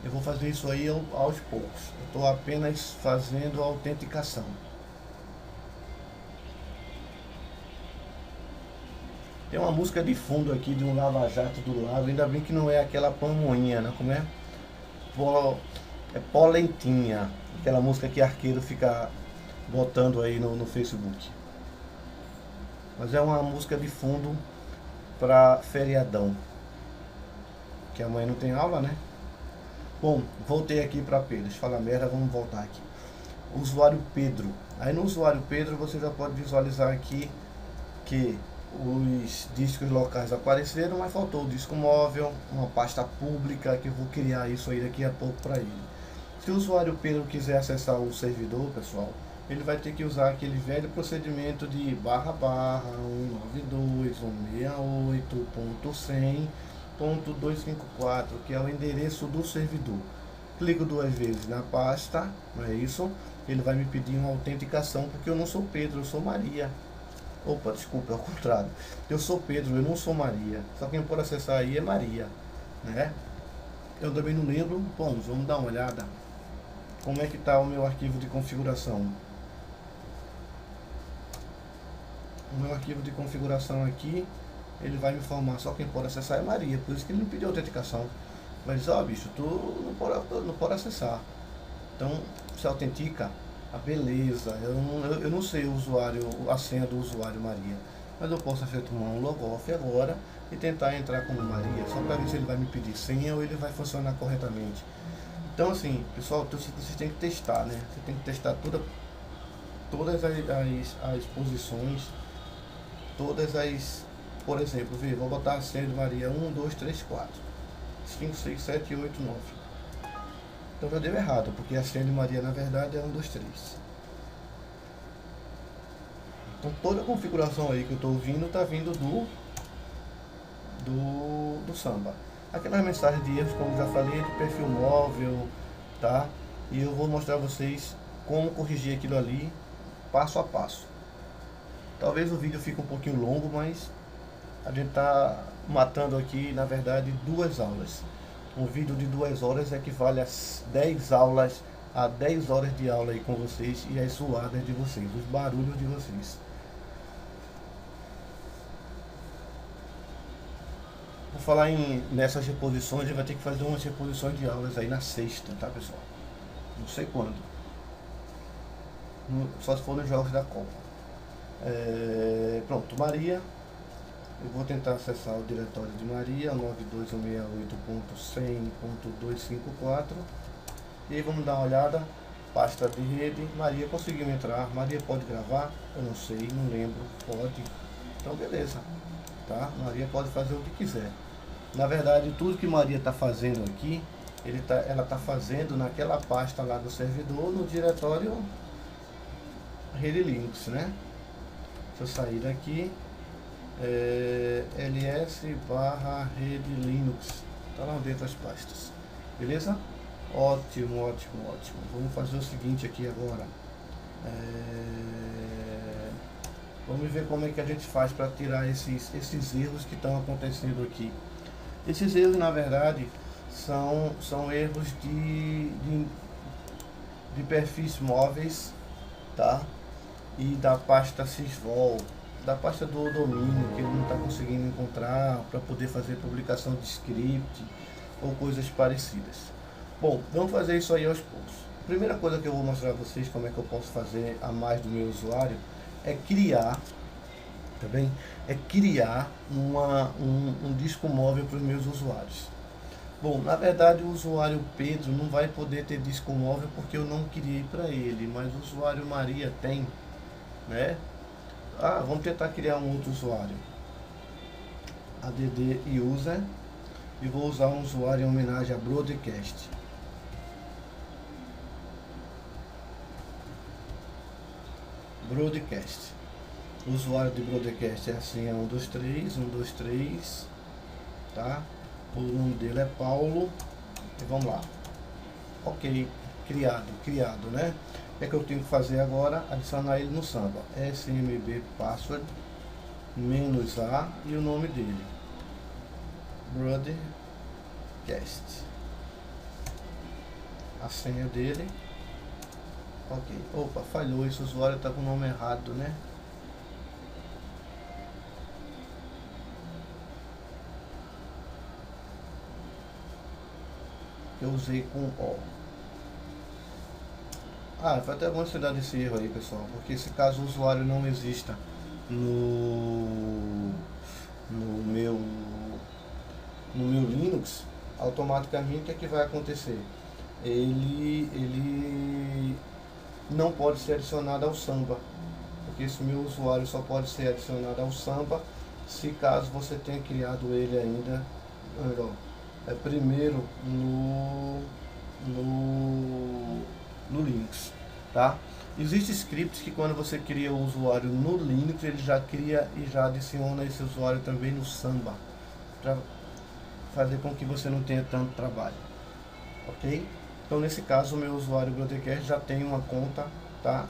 eu vou fazer isso aí aos poucos. Eu estou apenas fazendo a autenticação. Tem uma música de fundo aqui de um lava-jato do lado, ainda bem que não é aquela pamonha, né? Como é? Polentinha, aquela música que arqueiro fica botando aí no Facebook. Mas é uma música de fundo para feriadão, que amanhã não tem aula, né? Bom, voltei aqui para Pedro. Deixa eu falar merda, vamos voltar aqui. Usuário Pedro. Aí no usuário Pedro você já pode visualizar aqui que os discos locais apareceram, mas faltou o disco móvel, uma pasta pública, que eu vou criar isso aí daqui a pouco para ele. Se o usuário Pedro quiser acessar o servidor, pessoal, ele vai ter que usar aquele velho procedimento de // 192.168.100.254, que é o endereço do servidor. Clico 2 vezes na pasta, não é isso? Ele vai me pedir uma autenticação, porque eu não sou Pedro, eu sou Maria. Opa, desculpa, é o contrário. Eu sou Pedro, eu não sou Maria. Só quem pode acessar aí é Maria, né? Eu também não lembro. Bom, vamos dar uma olhada. Como é que está o meu arquivo de configuração? O meu arquivo de configuração aqui, ele vai me informar só quem pode acessar é Maria. Por isso que ele me pediu autenticação. Vai dizer, ó, bicho, tu não pode acessar. Então, se autentica. A beleza, eu não sei o usuário, a senha do usuário Maria, mas eu posso efetuar um logoff agora e tentar entrar como Maria, só para ver se ele vai me pedir senha ou ele vai funcionar corretamente. Então assim, pessoal, vocês têm que testar, né? Você tem que testar todas as posições, por exemplo, vou botar a senha de Maria 1, 2, 3, 4, 5, 6, 7, 8, 9. Então já deu errado, porque a senha de Maria na verdade é 1, 2, 3. Então toda a configuração aí que eu estou ouvindo está vindo do Samba. Aquelas mensagens de erros, como já falei, de perfil móvel, tá? E eu vou mostrar a vocês como corrigir aquilo ali, passo a passo. Talvez o vídeo fique um pouquinho longo, mas a gente está matando aqui, na verdade, 2 aulas. Um vídeo de 2 horas equivale a 10 aulas, a 10 horas de aula aí com vocês e as zoadas de vocês, os barulhos de vocês. Vou falar nessas reposições, a gente vai ter que fazer umas reposições de aulas aí na sexta, tá, pessoal? Não sei quando. Só se for nos jogos da Copa. Pronto, Maria. Eu vou tentar acessar o diretório de Maria, 92.168.100.254. E aí vamos dar uma olhada. Pasta de rede. Maria conseguiu entrar. Maria pode gravar? Eu não sei, não lembro. Pode. Então beleza. Tá? Maria pode fazer o que quiser. Na verdade, tudo que Maria está fazendo aqui, ela está fazendo naquela pasta lá do servidor, no diretório Rede Linux, né? Se eu sair daqui, ls/rede Linux, tá lá dentro das pastas, beleza? Ótimo, ótimo, ótimo. Vamos fazer o seguinte aqui agora. Vamos ver como é que a gente faz para tirar esses erros que estão acontecendo aqui. Esses erros, na verdade, são erros de perfis móveis, tá? E da pasta sysvol, da pasta do domínio, que ele não está conseguindo encontrar para poder fazer publicação de script ou coisas parecidas. Bom, vamos fazer isso aí aos poucos. A primeira coisa que eu vou mostrar a vocês como é que eu posso fazer a mais do meu usuário é criar, tá bem? É criar um disco móvel para os meus usuários. Bom, na verdade o usuário Pedro não vai poder ter disco móvel porque eu não criei para ele, mas o usuário Maria tem, né? Vamos tentar criar um outro usuário. add user, e vou usar um usuário em homenagem a Broadcast. Broadcast. O usuário de Broadcast é assim, é 123, tá? O nome dele é Paulo. E vamos lá. Ok, criado, né? O que é que eu tenho que fazer agora? Adicionar ele no Samba. smb password -a e o nome dele, Broadcast. A senha dele. Ok. Opa, falhou. Esse usuário está com o nome errado, né? eu usei com O. Foi até bom você dar esse erro aí, pessoal, porque se caso o usuário não exista no meu Linux, automaticamente o que vai acontecer? Ele não pode ser adicionado ao Samba, porque esse meu usuário só pode ser adicionado ao Samba se caso você tenha criado ele ainda primeiro no Linux, tá? Existem scripts que quando você cria o usuário no Linux, ele já cria e já adiciona esse usuário também no Samba, para fazer com que você não tenha tanto trabalho, ok? Então nesse caso o meu usuário Broadcast já tem uma conta, tá?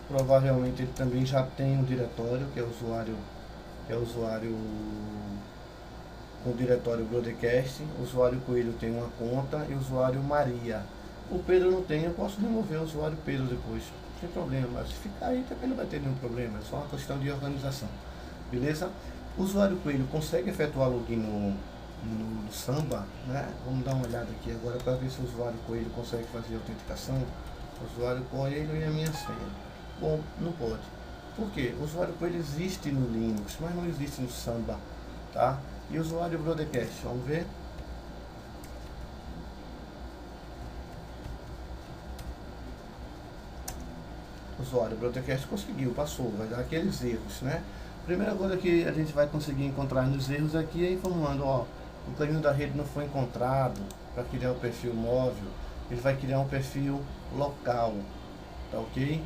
Provavelmente ele também já tem um diretório, que é o usuário com o diretório Broadcast. O usuário Coelho tem uma conta e o usuário Maria. O Pedro não tem, eu posso remover o usuário Pedro depois, sem problema, mas se ficar aí também não vai ter nenhum problema, é só uma questão de organização, beleza? O usuário Coelho consegue efetuar login no Samba, né? Vamos dar uma olhada aqui agora para ver se o usuário Coelho consegue fazer a autenticação. O usuário Coelho e a minha senha. Bom, não pode. Por quê? O usuário Coelho existe no Linux, mas não existe no Samba, tá? E o usuário Broadcast, vamos ver? O usuário Broadcast conseguiu, passou, vai dar aqueles erros, né? Primeira coisa que a gente vai conseguir encontrar nos erros aqui é informando, ó, o caminho da rede não foi encontrado para criar o perfil móvel, ele vai criar um perfil local, tá ok?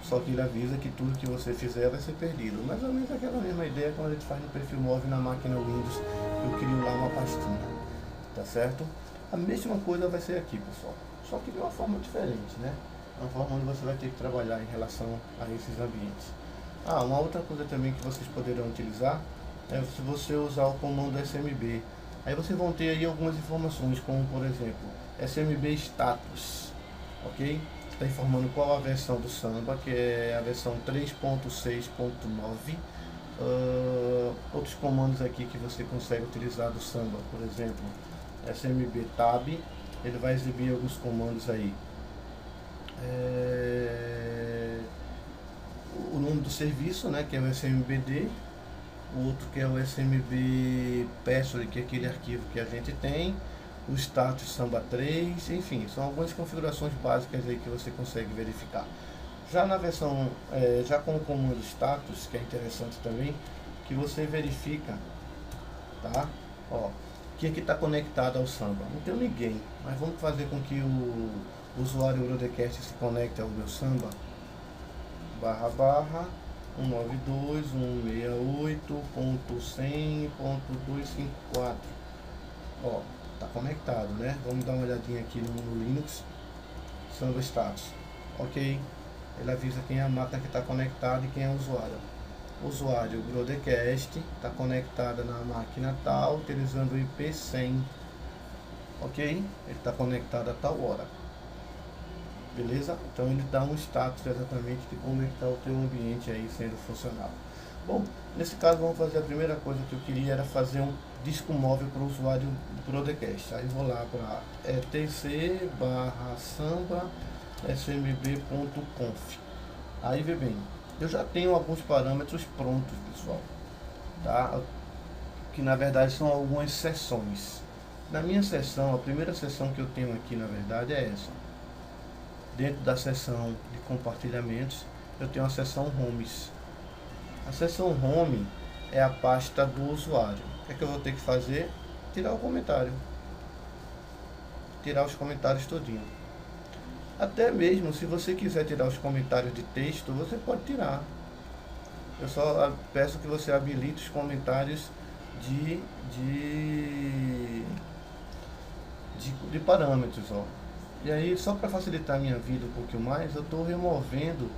Só que ele avisa que tudo que você fizer vai ser perdido. Mais ou menos aquela mesma ideia quando a gente faz no perfil móvel na máquina Windows, eu crio lá uma pastinha, tá certo? A mesma coisa vai ser aqui, pessoal, só que de uma forma diferente, né? Uma forma onde você vai ter que trabalhar em relação a esses ambientes. Uma outra coisa também que vocês poderão utilizar é se você usar o comando SMB. Aí vocês vão ter aí algumas informações, como por exemplo, SMB status, ok? Está informando qual a versão do Samba, que é a versão 3.6.9. Outros comandos aqui que você consegue utilizar do Samba, por exemplo, SMB tab, ele vai exibir alguns comandos aí. O nome do serviço, né, que é o SMBD, o outro que é o SMB password, que é aquele arquivo que a gente tem, o status Samba 3, enfim, são algumas configurações básicas aí que você consegue verificar. Já na versão, já com o comando status, que é interessante também, que você verifica, tá? Ó, que aqui está conectado ao Samba. Não tem ninguém, mas vamos fazer com que o usuário Broadcast se conecte ao meu Samba. // 192.168.100.254. Ó, tá conectado, né? Vamos dar uma olhadinha aqui no Linux. Samba status, ok? Ele avisa quem é a máquina que está conectada e quem é o usuário. O usuário Broadcast está conectada na máquina tal, utilizando o IP 100, ok? Ele está conectado a tal hora. Beleza? Então ele dá um status exatamente de como está o teu ambiente aí sendo funcional. Bom, nesse caso vamos fazer a primeira coisa que eu queria era fazer um disco móvel para o usuário do Broadcast. Aí vou lá para etc/samba smb.conf. Aí vê bem, eu já tenho alguns parâmetros prontos, pessoal, tá? Que na verdade são algumas seções. Na minha seção, a primeira seção que eu tenho aqui na verdade é essa. Dentro da seção de compartilhamentos, eu tenho a seção Homes. A seção Home é a pasta do usuário. O que é que eu vou ter que fazer? Tirar o comentário. Tirar os comentários todinho. Até mesmo se você quiser tirar os comentários de texto, você pode tirar. Eu só peço que você habilite os comentários de parâmetros, ó. E aí, só para facilitar a minha vida um pouquinho mais, eu estou removendo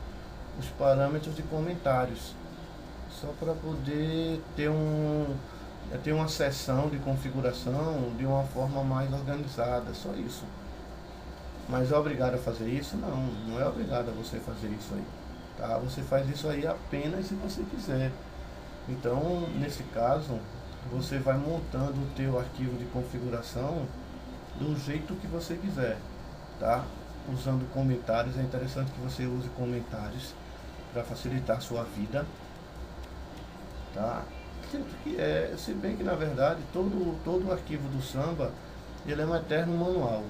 os parâmetros de comentários, só para poder ter uma seção de configuração de uma forma mais organizada, só isso. Mas é obrigado a fazer isso? Não, não é obrigado a você fazer isso aí, tá? Você faz isso aí apenas se você quiser. Então, nesse caso, você vai montando o teu arquivo de configuração do jeito que você quiser, tá? Usando comentários, é interessante que você use comentários para facilitar a sua vida, tá? Se bem que na verdade todo o arquivo do Samba ele é um eterno manual,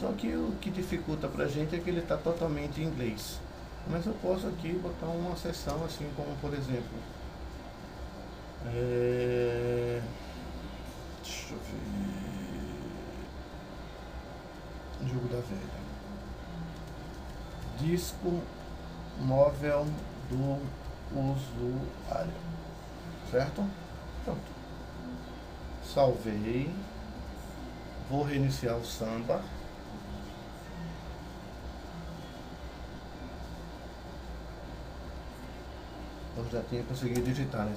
só que o que dificulta pra gente é que ele está totalmente em inglês. Mas eu posso aqui botar uma seção assim como, por exemplo, deixa eu ver, jogo da velha, disco móvel do usuário, certo? Pronto, salvei, vou reiniciar o Samba. Eu já tinha conseguido digitar, né,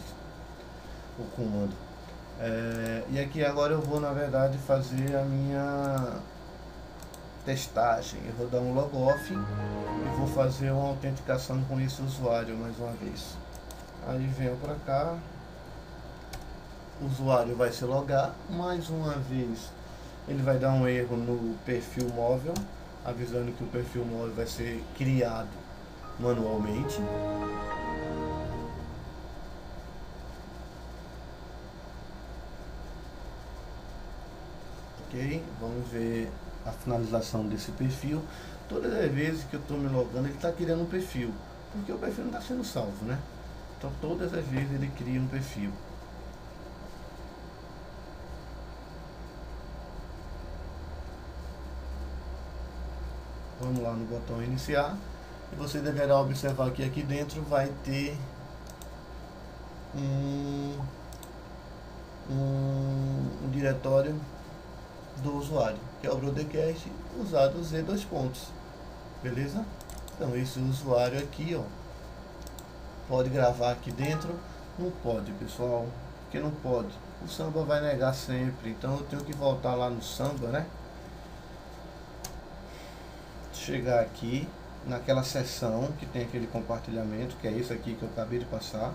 o comando. E aqui agora eu vou, na verdade, fazer a minha testagem. Eu vou dar um logoff e vou fazer uma autenticação com esse usuário mais uma vez. Aí venho para cá, o usuário vai se logar mais uma vez. Ele vai dar um erro no perfil móvel, avisando que o perfil móvel vai ser criado manualmente. Ok, vamos ver a finalização desse perfil. Todas as vezes que eu estou me logando, ele está criando um perfil, porque o perfil não está sendo salvo, né? Então todas as vezes ele cria um perfil. Vamos lá no botão iniciar e você deverá observar que aqui dentro vai ter um diretório do usuário, que é o broadcast usado Z2 pontos, beleza? Então esse usuário aqui, ó, pode gravar aqui dentro? Não pode, pessoal, porque não pode, o Samba vai negar sempre, então eu tenho que voltar lá no Samba, né? Chegar aqui naquela seção que tem aquele compartilhamento, que é isso aqui que eu acabei de passar,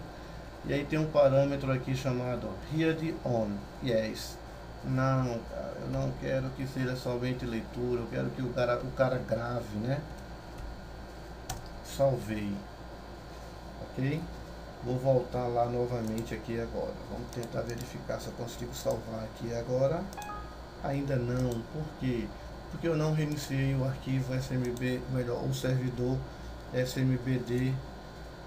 e aí tem um parâmetro aqui chamado Read On. Yes. Não, cara, eu não quero que seja somente leitura, eu quero que o cara grave, né? Salvei. Ok? Vou voltar lá novamente aqui agora. Vamos tentar verificar se eu consigo salvar aqui agora. Ainda não. Por quê? Porque eu não reiniciei o arquivo SMB, melhor, o servidor SMBD,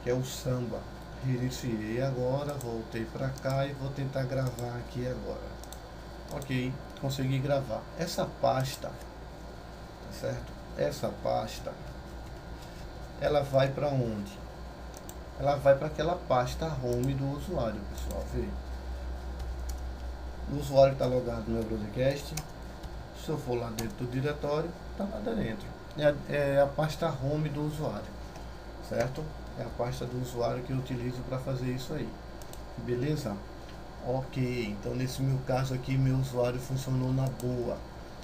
que é o Samba. Reiniciei agora, voltei para cá e vou tentar gravar aqui agora. Ok, consegui gravar. Essa pasta, tá certo? Essa pasta, ela vai para onde? Ela vai para aquela pasta home do usuário, pessoal. Vê. O usuário está logado no meu broadcast. Se eu for lá dentro do diretório, está lá dentro. É a pasta home do usuário, certo? É a pasta do usuário que eu utilizo para fazer isso aí. Beleza? Ok, então nesse meu caso aqui, meu usuário funcionou na boa.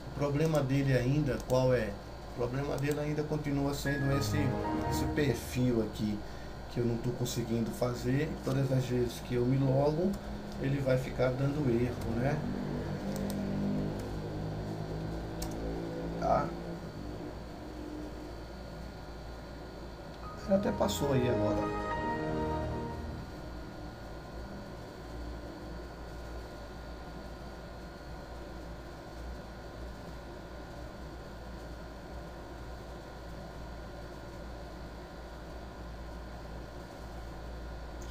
O problema dele ainda, qual é? O problema dele ainda continua sendo esse perfil aqui, que eu não estou conseguindo fazer. Todas as vezes que eu me logo, ele vai ficar dando erro, né? Tá? Ele até passou aí agora.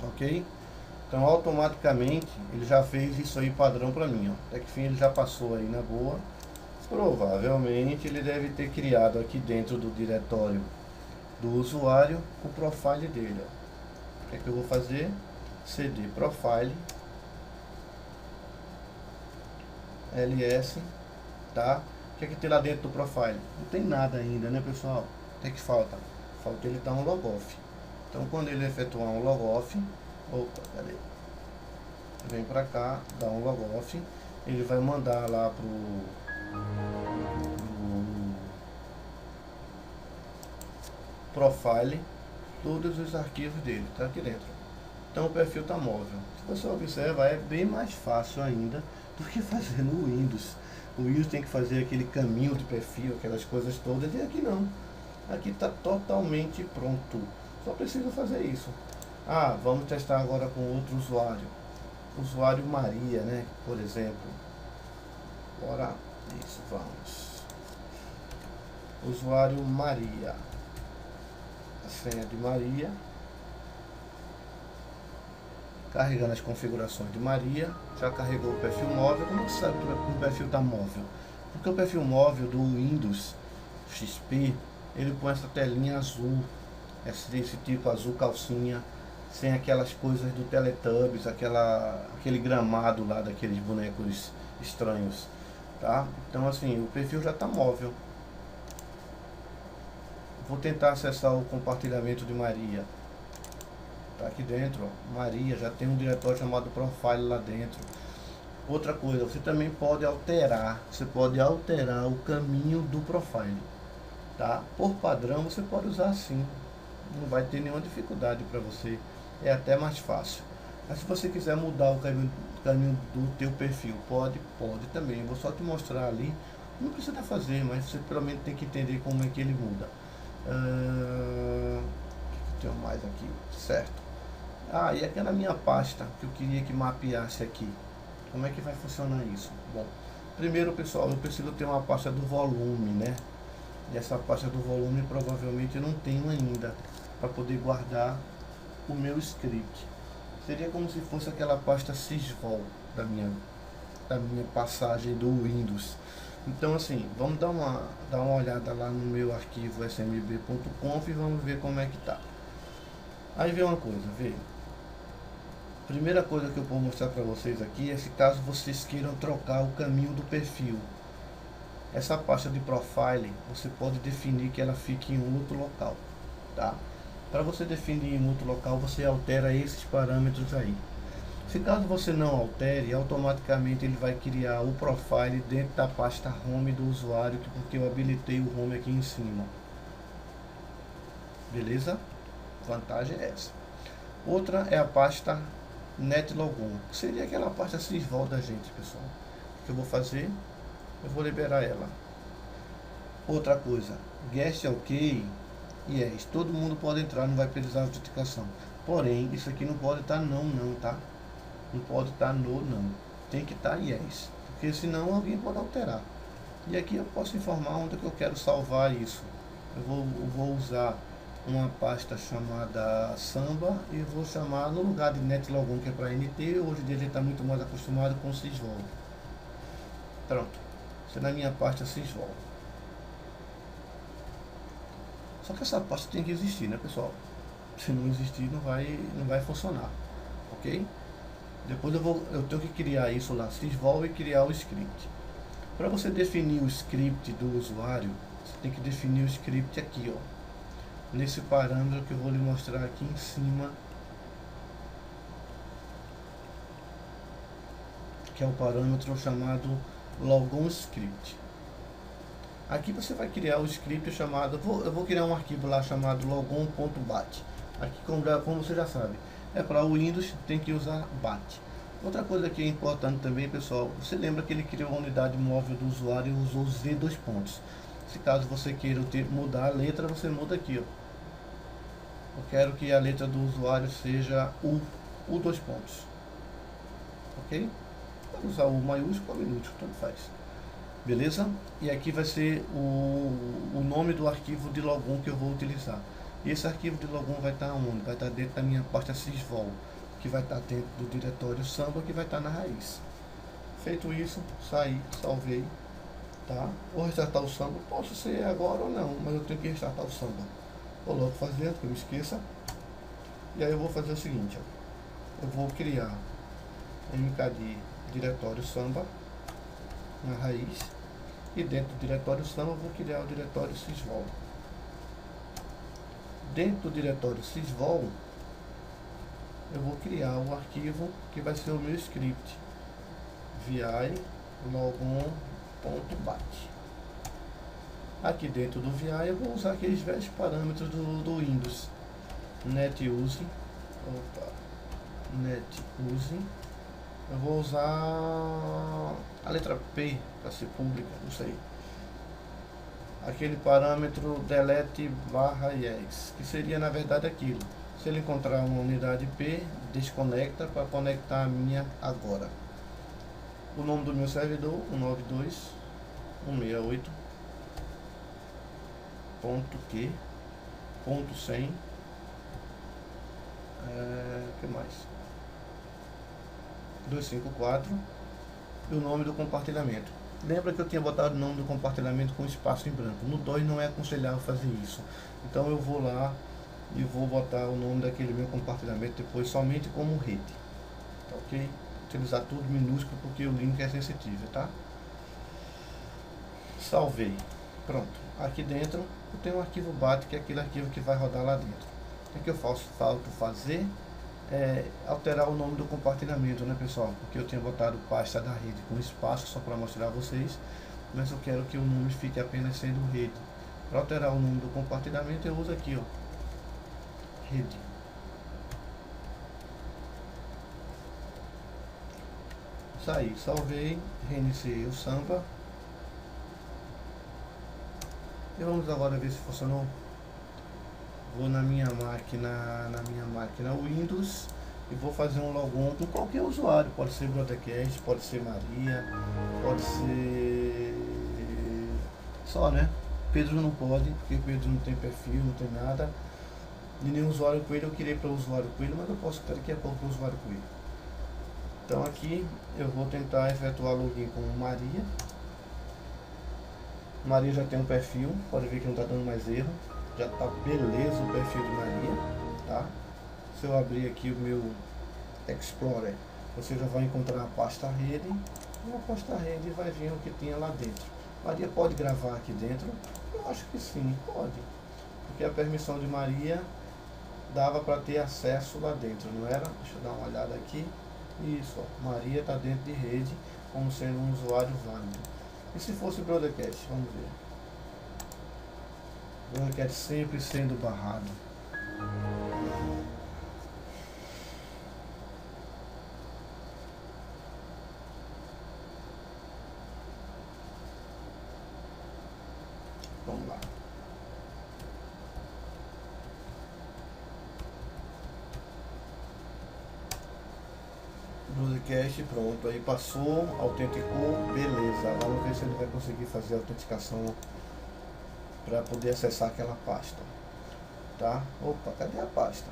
Ok? Então automaticamente ele já fez isso aí padrão para mim, ó. Até que fim ele já passou aí na boa. Provavelmente ele deve ter criado aqui dentro do diretório do usuário o profile dele, ó. O que é que eu vou fazer? cd profile ls, tá? O que é que tem lá dentro do profile? Não tem nada ainda, né, pessoal? O que é que falta? Falta ele dar um logoff. Então quando ele efetuar um logoff, opa, cadê? Vem pra cá, dá um logoff, ele vai mandar lá pro profile todos os arquivos dele, tá aqui dentro. Então o perfil tá móvel. Se você observa, é bem mais fácil ainda do que fazer no Windows. o Windows tem que fazer aquele caminho de perfil, aquelas coisas todas, e aqui não. Aqui está totalmente pronto. Só preciso fazer isso. Ah, vamos testar agora com outro usuário. Usuário Maria, né? Por exemplo. Bora. Isso, vamos. Usuário Maria. A senha de Maria. Carregando as configurações de Maria. Já carregou o perfil móvel. Como você sabe que o perfil está móvel? Porque o perfil móvel do Windows XP, ele põe essa telinha azul, esse tipo azul calcinha, sem aquelas coisas do Teletubbies, aquele gramado lá daqueles bonecos estranhos, tá? Então assim, o perfil já está móvel. Vou tentar acessar o compartilhamento de Maria. Tá aqui dentro, ó, Maria, já tem um diretório chamado Profile lá dentro. Outra coisa, você também pode alterar, o caminho do Profile, tá? Por padrão você pode usar assim, não vai ter nenhuma dificuldade para você, é até mais fácil. Mas se você quiser mudar o caminho do teu perfil, pode também. Vou só te mostrar ali, não precisa fazer, mas você pelo menos tem que entender como é que ele muda. O que eu tenho mais aqui, certo? Ah, e aquela minha pasta que eu queria que mapeasse aqui, como é que vai funcionar isso? Bom, primeiro pessoal, eu preciso ter uma pasta do volume, né? E essa pasta do volume provavelmente eu não tenho ainda para poder guardar o meu script. Seria como se fosse aquela pasta sysvol da minha passagem do Windows. Então assim, vamos dar uma olhada lá no meu arquivo smb.conf e vamos ver como é que tá. Aí vem uma coisa, vê. Primeira coisa que eu vou mostrar para vocês aqui é se caso vocês queiram trocar o caminho do perfil. Essa pasta de profile, você pode definir que ela fique em outro local, tá? Para você definir em outro local, você altera esses parâmetros aí. Se caso você não altere, automaticamente ele vai criar o profile dentro da pasta home do usuário, porque eu habilitei o home aqui em cima. Beleza? Vantagem é essa. Outra é a pasta netlogon, que seria aquela pasta sysvol da gente, pessoal. O que eu vou fazer? Eu vou liberar ela. Outra coisa, guest ok, yes, todo mundo pode entrar, não vai precisar de autenticação. Porém, isso aqui não pode estar não, tá? Não pode estar não. Tem que estar yes, porque senão alguém pode alterar. E aqui eu posso informar onde que eu quero salvar isso. Eu vou usar uma pasta chamada Samba e vou chamar no lugar de netlogon, que é para NT. Hoje em dia a gente está muito mais acostumado com sysvol. Pronto, isso é na minha pasta sysvol. Só que essa pasta tem que existir, né, pessoal? Se não existir, não vai funcionar, ok? Depois eu tenho que criar isso lá, sysvol, e criar o script. Para você definir o script do usuário, você tem que definir o script aqui, ó, nesse parâmetro que eu vou lhe mostrar aqui em cima, que é o parâmetro chamado logon script. Aqui você vai criar o script chamado, eu vou criar um arquivo lá chamado logon.bat. Aqui, como você já sabe, é para o Windows, tem que usar bat. Outra coisa que é importante também, pessoal, você lembra que ele criou a unidade móvel do usuário e usou Z2 pontos. Se caso você queira mudar a letra, você muda aqui, ó. Eu quero que a letra do usuário seja U 2 pontos. Ok? Pode usar o maiúsculo ou minúsculo, tanto faz. Beleza? E aqui vai ser o nome do arquivo de logon que eu vou utilizar. E esse arquivo de logon vai estar onde? Vai estar dentro da minha pasta sysvol, que vai estar dentro do diretório Samba, que vai estar na raiz. Feito isso, saí, salvei, tá? Vou restartar o Samba, posso ser agora ou não, mas eu tenho que restartar o Samba. Vou logo fazer antes que eu me esqueça. E aí eu vou fazer o seguinte, ó. Eu vou criar mkd diretório Samba na raiz, e dentro do diretório Samba eu vou criar o diretório sysvol. Dentro do diretório sysvol eu vou criar o arquivo que vai ser o meu script, vi logon.bat. Aqui dentro do vi eu vou usar aqueles velhos parâmetros do Windows, netuse, eu vou usar a letra P para ser pública, não sei. Aquele parâmetro delete barra yes, que seria na verdade aquilo. Se ele encontrar uma unidade P, desconecta para conectar a minha agora. O nome do meu servidor, 192.168.q.100. Que mais? 254. E o nome do compartilhamento. Lembra que eu tinha botado o nome do compartilhamento com espaço em branco. No DOI não é aconselhável fazer isso. Então eu vou lá e vou botar o nome daquele meu compartilhamento depois somente como rede. Tá ok? Utilizar tudo minúsculo porque o link é sensível, tá? Salvei. Pronto. Aqui dentro eu tenho um arquivo BAT, que é aquele arquivo que vai rodar lá dentro. O que eu falta fazer é alterar o nome do compartilhamento, né, pessoal? Porque eu tinha botado pasta da rede com espaço só para mostrar a vocês, mas eu quero que o nome fique apenas sendo rede. Para alterar o nome do compartilhamento eu uso aqui, ó, rede. Saí, salvei, reiniciei o Samba. E vamos agora ver se funcionou. Vou na minha máquina Windows e vou fazer um logon com qualquer usuário. Pode ser Broadcast, pode ser Maria, pode ser só, né? Pedro não pode, porque Pedro não tem perfil, não tem nada. E nem usuário Coelho, eu queria para o usuário Coelho, mas eu posso estar daqui a pouco para o usuário Coelho. Então aqui eu vou tentar efetuar login com Maria. Maria já tem um perfil, pode ver que não está dando mais erro. Já está beleza o perfil de Maria, tá? Se eu abrir aqui o meu Explorer, você já vai encontrar a pasta rede. E a pasta rede vai vir o que tinha lá dentro. Maria pode gravar aqui dentro? Eu acho que sim, pode. Porque a permissão de Maria dava para ter acesso lá dentro, não era? Deixa eu dar uma olhada aqui. Isso, ó, Maria está dentro de rede como sendo um usuário válido. E se fosse Broadcast? Vamos ver. Broadcast sempre sendo barrado. Vamos lá. Broadcast, pronto, aí passou, autenticou, beleza. Vamos ver se ele vai conseguir fazer a autenticação para poder acessar aquela pasta, tá? Opa, cadê a pasta?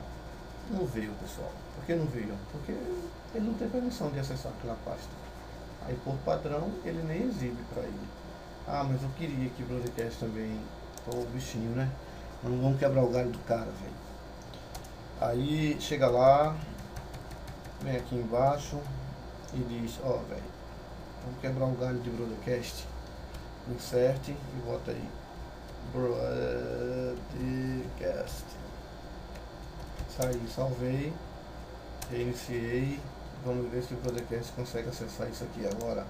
Não veio, pessoal. Por que não veio? Porque ele não tem permissão de acessar aquela pasta. Aí por padrão ele nem exibe para ele. Ah, mas eu queria que o Broadcast também. Pô, o bichinho, né? Não vamos quebrar o galho do cara, velho. Aí chega lá, vem aqui embaixo e diz, ó, velho, vamos quebrar o galho de Broadcast. Inserte e bota aí Broadcast. Saí, salvei, reiniciei. Vamos ver se o Broadcast consegue acessar isso aqui agora.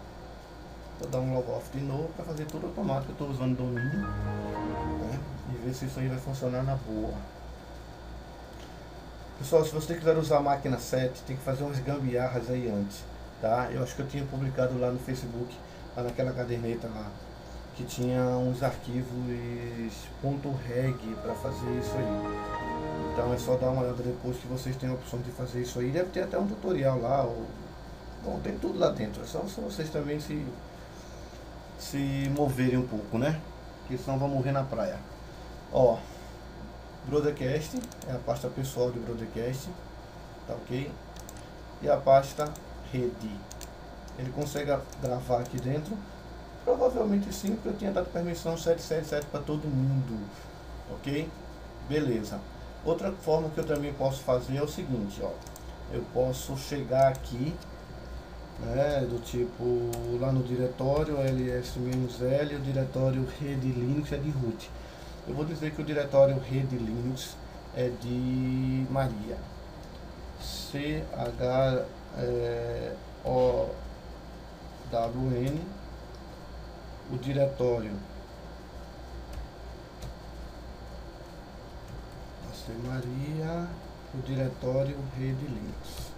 Vou dar um log off de novo para fazer tudo automático. Eu estou usando domínio, né? E ver se isso aí vai funcionar na boa. Pessoal, se você quiser usar a máquina 7, tem que fazer umas gambiarras aí antes, tá? Eu acho que eu tinha publicado lá no Facebook, lá naquela caderneta lá, que tinha uns arquivos .reg para fazer isso aí. Então é só dar uma olhada depois que vocês têm a opção de fazer isso aí. Deve ter até um tutorial lá, ou... Bom, tem tudo lá dentro. É só vocês também se moverem um pouco, né? Porque senão vão morrer na praia. Ó, Broadcast é a pasta pessoal de Broadcast, tá ok? E a pasta rede, ele consegue gravar aqui dentro? Provavelmente sim, porque eu tinha dado permissão 777 para todo mundo, ok? Beleza. Outra forma que eu também posso fazer é o seguinte, ó, eu posso chegar aqui, né, do tipo lá no diretório ls-l, o diretório rede Linux é de root. Eu vou dizer que o diretório rede Linux é de Maria. CHOWN, o diretório Maria, o diretório rede Linux.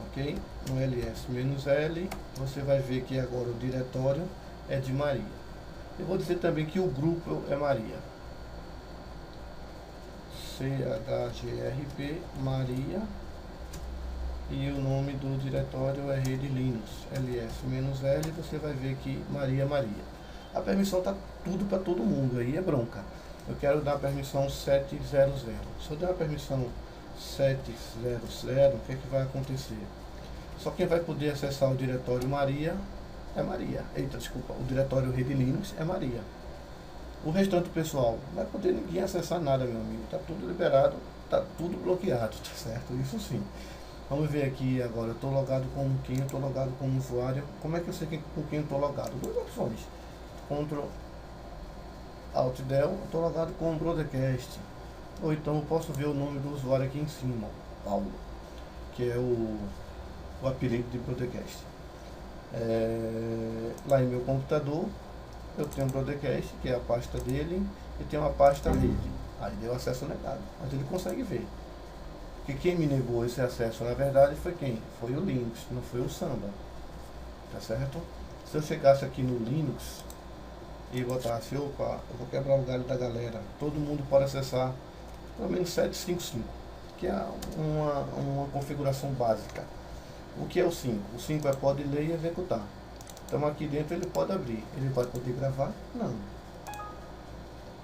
Ok? ok? No ls-l, você vai ver que agora o diretório é de Maria. Eu vou dizer também que o grupo é Maria. CHGRP Maria. E o nome do diretório é rede Linux. ls-l, você vai ver que Maria. A permissão tá tudo para todo mundo, aí é bronca. Eu quero dar a permissão 700. Se eu der a permissão 700, o que é que vai acontecer? Só quem vai poder acessar o diretório Maria é Maria. Eita, desculpa, o diretório rede Linux é Maria. O restante do pessoal não vai poder ninguém acessar nada, meu amigo. Tá tudo liberado, tá tudo bloqueado, tá certo? Isso sim. Vamos ver aqui agora, eu estou logado com quem? Eu estou logado com o usuário. Como é que eu sei com quem eu estou logado? Duas opções. Ctrl Alt Del, eu estou logado com o Broadcast. Ou então eu posso ver o nome do usuário aqui em cima, Paulo, que é o apelido de Broadcast. Lá em meu computador, eu tenho um Broadcast, que é a pasta dele, e tem uma pasta rede. Aí deu acesso negado, mas ele consegue ver. Que quem me negou esse acesso, na verdade, foi quem? Foi o Linux, não foi o Samba. Tá certo? Se eu chegasse aqui no Linux e botasse, opa, eu vou quebrar o galho da galera, todo mundo pode acessar pelo menos 755, que é uma configuração básica. O que é o 5? O 5 é pode ler e executar. Então aqui dentro ele pode abrir. Ele vai poder gravar? Não.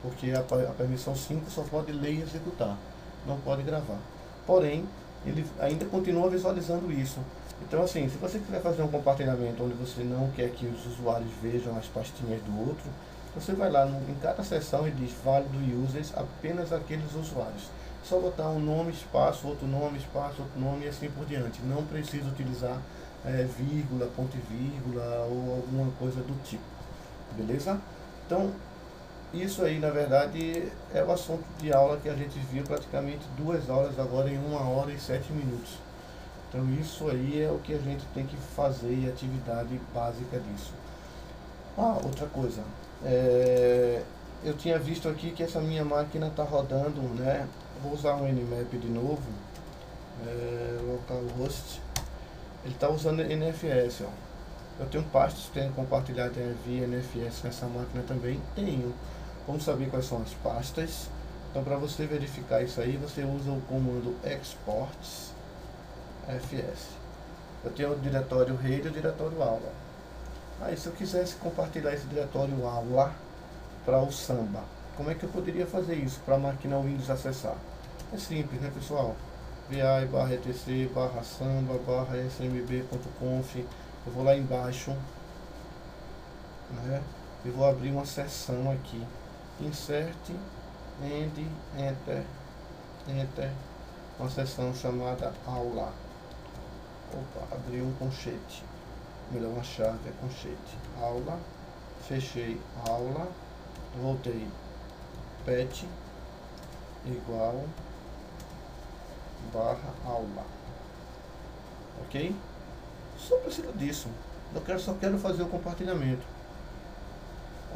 Porque a permissão 5 só pode ler e executar, não pode gravar. Porém, ele ainda continua visualizando isso. Então assim, se você quiser fazer um compartilhamento onde você não quer que os usuários vejam as pastinhas do outro, você vai lá em cada seção e diz válido users apenas aqueles usuários. Só botar um nome, espaço, outro nome e assim por diante. Não precisa utilizar vírgula, ponto e vírgula ou alguma coisa do tipo. Beleza? Então, isso aí, na verdade, é o assunto de aula que a gente viu praticamente 2 horas, agora em 1 hora e 7 minutos. Então, isso aí é o que a gente tem que fazer e atividade básica disso. Outra coisa. Eu tinha visto aqui que essa minha máquina está rodando, né? Vou usar um Nmap de novo. Localhost. Ele está usando NFS, ó. Eu tenho pastas que tenho compartilhado via NFS nessa máquina também. Tenho. Vamos saber quais são as pastas. Então, para você verificar isso aí, você usa o comando exports fs. Eu tenho o diretório rede e o diretório aula. Aí, se eu quisesse compartilhar esse diretório aula para o Samba, como é que eu poderia fazer isso para a máquina Windows acessar? É simples, né, pessoal? vi/etc/samba/smb.conf. Eu vou lá embaixo, né? Eu vou abrir uma seção aqui. Insert, End, Enter, uma seção chamada aula. Opa, abri um conchete. Melhor uma chave, é conchete. Aula, fechei aula, voltei. Pet igual /aula. Ok? Só preciso disso. Só quero fazer o compartilhamento.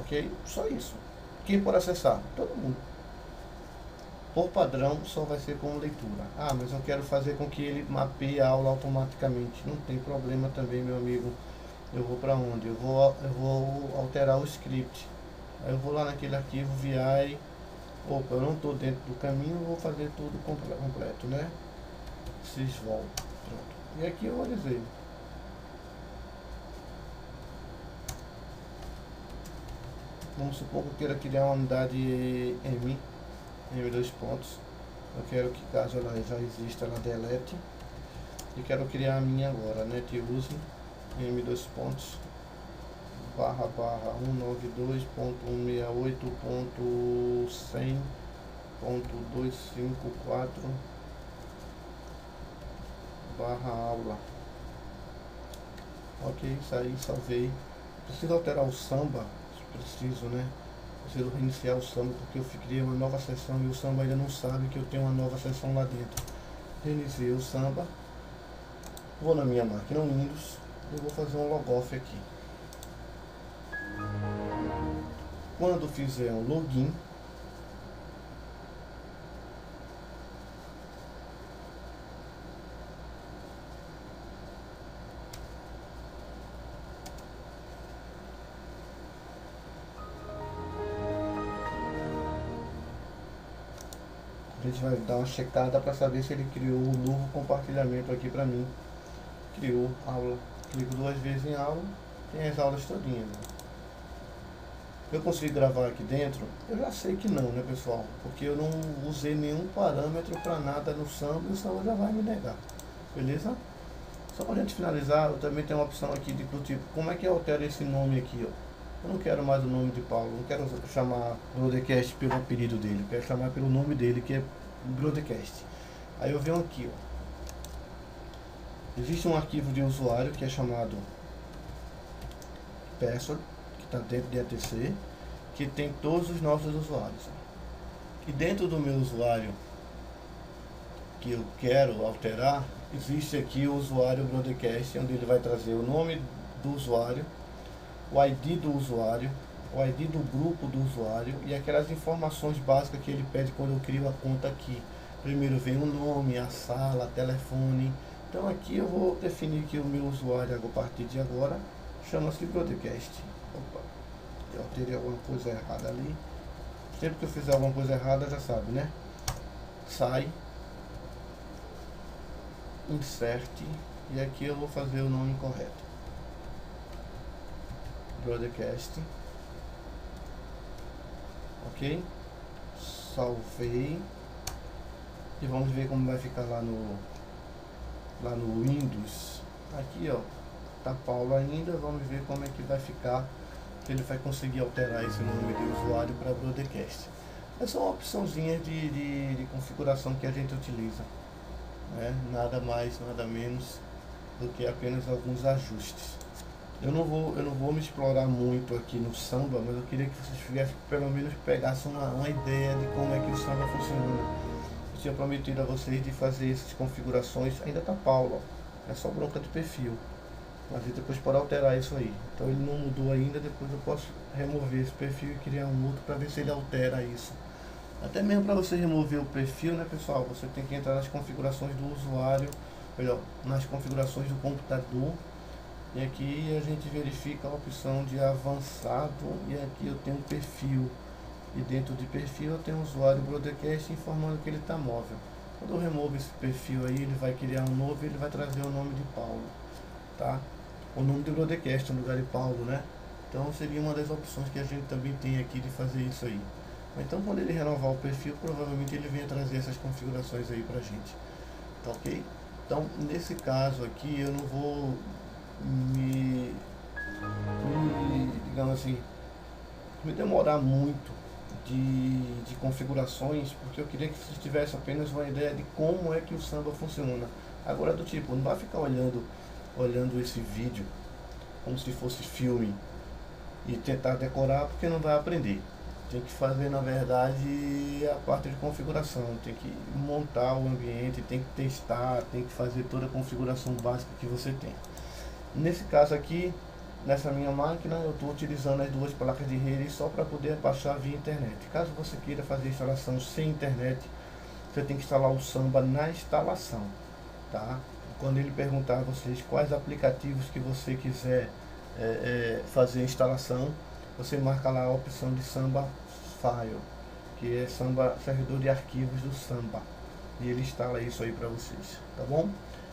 Ok? Só isso. Quem pode acessar? Todo mundo. Por padrão, só vai ser com leitura. Mas eu quero fazer com que ele mapeie a aula automaticamente. Não tem problema também, meu amigo. Eu vou para onde? Eu vou alterar o script. Aí eu vou lá naquele arquivo VI. Opa, eu não estou dentro do caminho, eu vou fazer tudo completo, né? Sysvol. Pronto. E aqui eu vou dizer. Vamos supor que eu queira criar uma unidade M 2 pontos. Eu quero que, caso ela já exista, ela delete. E quero criar a minha agora, netuse M 2 pontos /192.168.100.254 /aula. Ok, saí, salvei. Preciso alterar o Samba. Preciso, né? Preciso reiniciar o Samba porque eu criei uma nova seção e o Samba ainda não sabe que eu tenho uma nova seção lá dentro. Reiniciei o Samba. Vou na minha máquina Windows e vou fazer um logoff aqui. Quando fizer um login, gente vai dar uma checada para saber se ele criou um novo compartilhamento aqui para mim. Criou aula. Clico 2 vezes em aula, tem as aulas todinhas. Né? Eu consigo gravar aqui dentro? Eu já sei que não, né, pessoal? Porque eu não usei nenhum parâmetro para nada no Samba e o Samba já vai me negar. Beleza? Só para a gente finalizar, eu também tenho uma opção aqui do tipo, como é que eu altero esse nome aqui, ó? Eu não quero mais o nome de Paulo, não quero chamar Broadcast pelo apelido dele, eu quero chamar pelo nome dele, que é Broadcast. Aí eu venho aqui, ó. Existe um arquivo de usuário que é chamado password, que está dentro de ATC, que tem todos os nossos usuários. E dentro do meu usuário que eu quero alterar, existe aqui o usuário Broadcast, onde ele vai trazer o nome do usuário, o ID do usuário, o ID do grupo do usuário e aquelas informações básicas que ele pede quando eu crio a conta aqui. Primeiro vem o nome, a sala, telefone. Então aqui eu vou definir que o meu usuário a partir de agora chama-se Broadcast. Opa, eu alterei alguma coisa errada ali. Sempre que eu fizer alguma coisa errada, já sabe, né? Sai, insert, e aqui eu vou fazer o nome correto. Broadcast. Ok? Salvei. E vamos ver como vai ficar lá no Windows. Aqui, ó, tá Paulo ainda. Vamos ver como é que vai ficar, se ele vai conseguir alterar esse nome de usuário para Broadcast. Essa é uma opçãozinha de configuração que a gente utiliza, né? Nada mais, nada menos do que apenas alguns ajustes. Eu não vou me explorar muito aqui no Samba, mas eu queria que vocês tivessem, pelo menos pegassem uma ideia de como é que o Samba funciona. Eu tinha prometido a vocês de fazer essas configurações. Ainda tá Paulo, ó. É só bronca de perfil, mas depois pode alterar isso aí. Então ele não mudou ainda, depois eu posso remover esse perfil e criar um outro para ver se ele altera isso. Até mesmo para você remover o perfil, né, pessoal, você tem que entrar nas configurações do usuário, melhor, nas configurações do computador. E aqui a gente verifica a opção de avançado, e aqui eu tenho um perfil, e dentro de perfil eu tenho um usuário Broadcast informando que ele está móvel. Quando eu removo esse perfil aí, ele vai criar um novo e ele vai trazer o nome de Paulo, tá? O nome de Broadcast no lugar de Paulo, né? Então seria uma das opções que a gente também tem aqui de fazer isso aí. Então quando ele renovar o perfil, provavelmente ele venha trazer essas configurações aí pra gente, tá ok? Então nesse caso aqui eu não vou digamos assim, me demorar muito de configurações, porque eu queria que vocês tivessem apenas uma ideia de como é que o Samba funciona. Agora do tipo, não vai ficar olhando esse vídeo como se fosse filme e tentar decorar, porque não vai aprender. Tem que fazer, na verdade, a parte de configuração, tem que montar o ambiente, tem que testar, tem que fazer toda a configuração básica que você tem. Nesse caso aqui, nessa minha máquina, eu estou utilizando as duas placas de rede só para poder baixar via internet. Caso você queira fazer instalação sem internet, você tem que instalar o Samba na instalação, tá? Quando ele perguntar a vocês quais aplicativos que você quiser fazer a instalação, você marca lá a opção de Samba File, que é Samba servidor de arquivos do Samba, e ele instala isso aí para vocês, tá bom?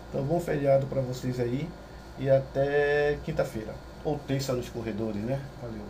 Então bom feriado para vocês aí. E até quinta-feira, ou terça nos corredores, né? Valeu.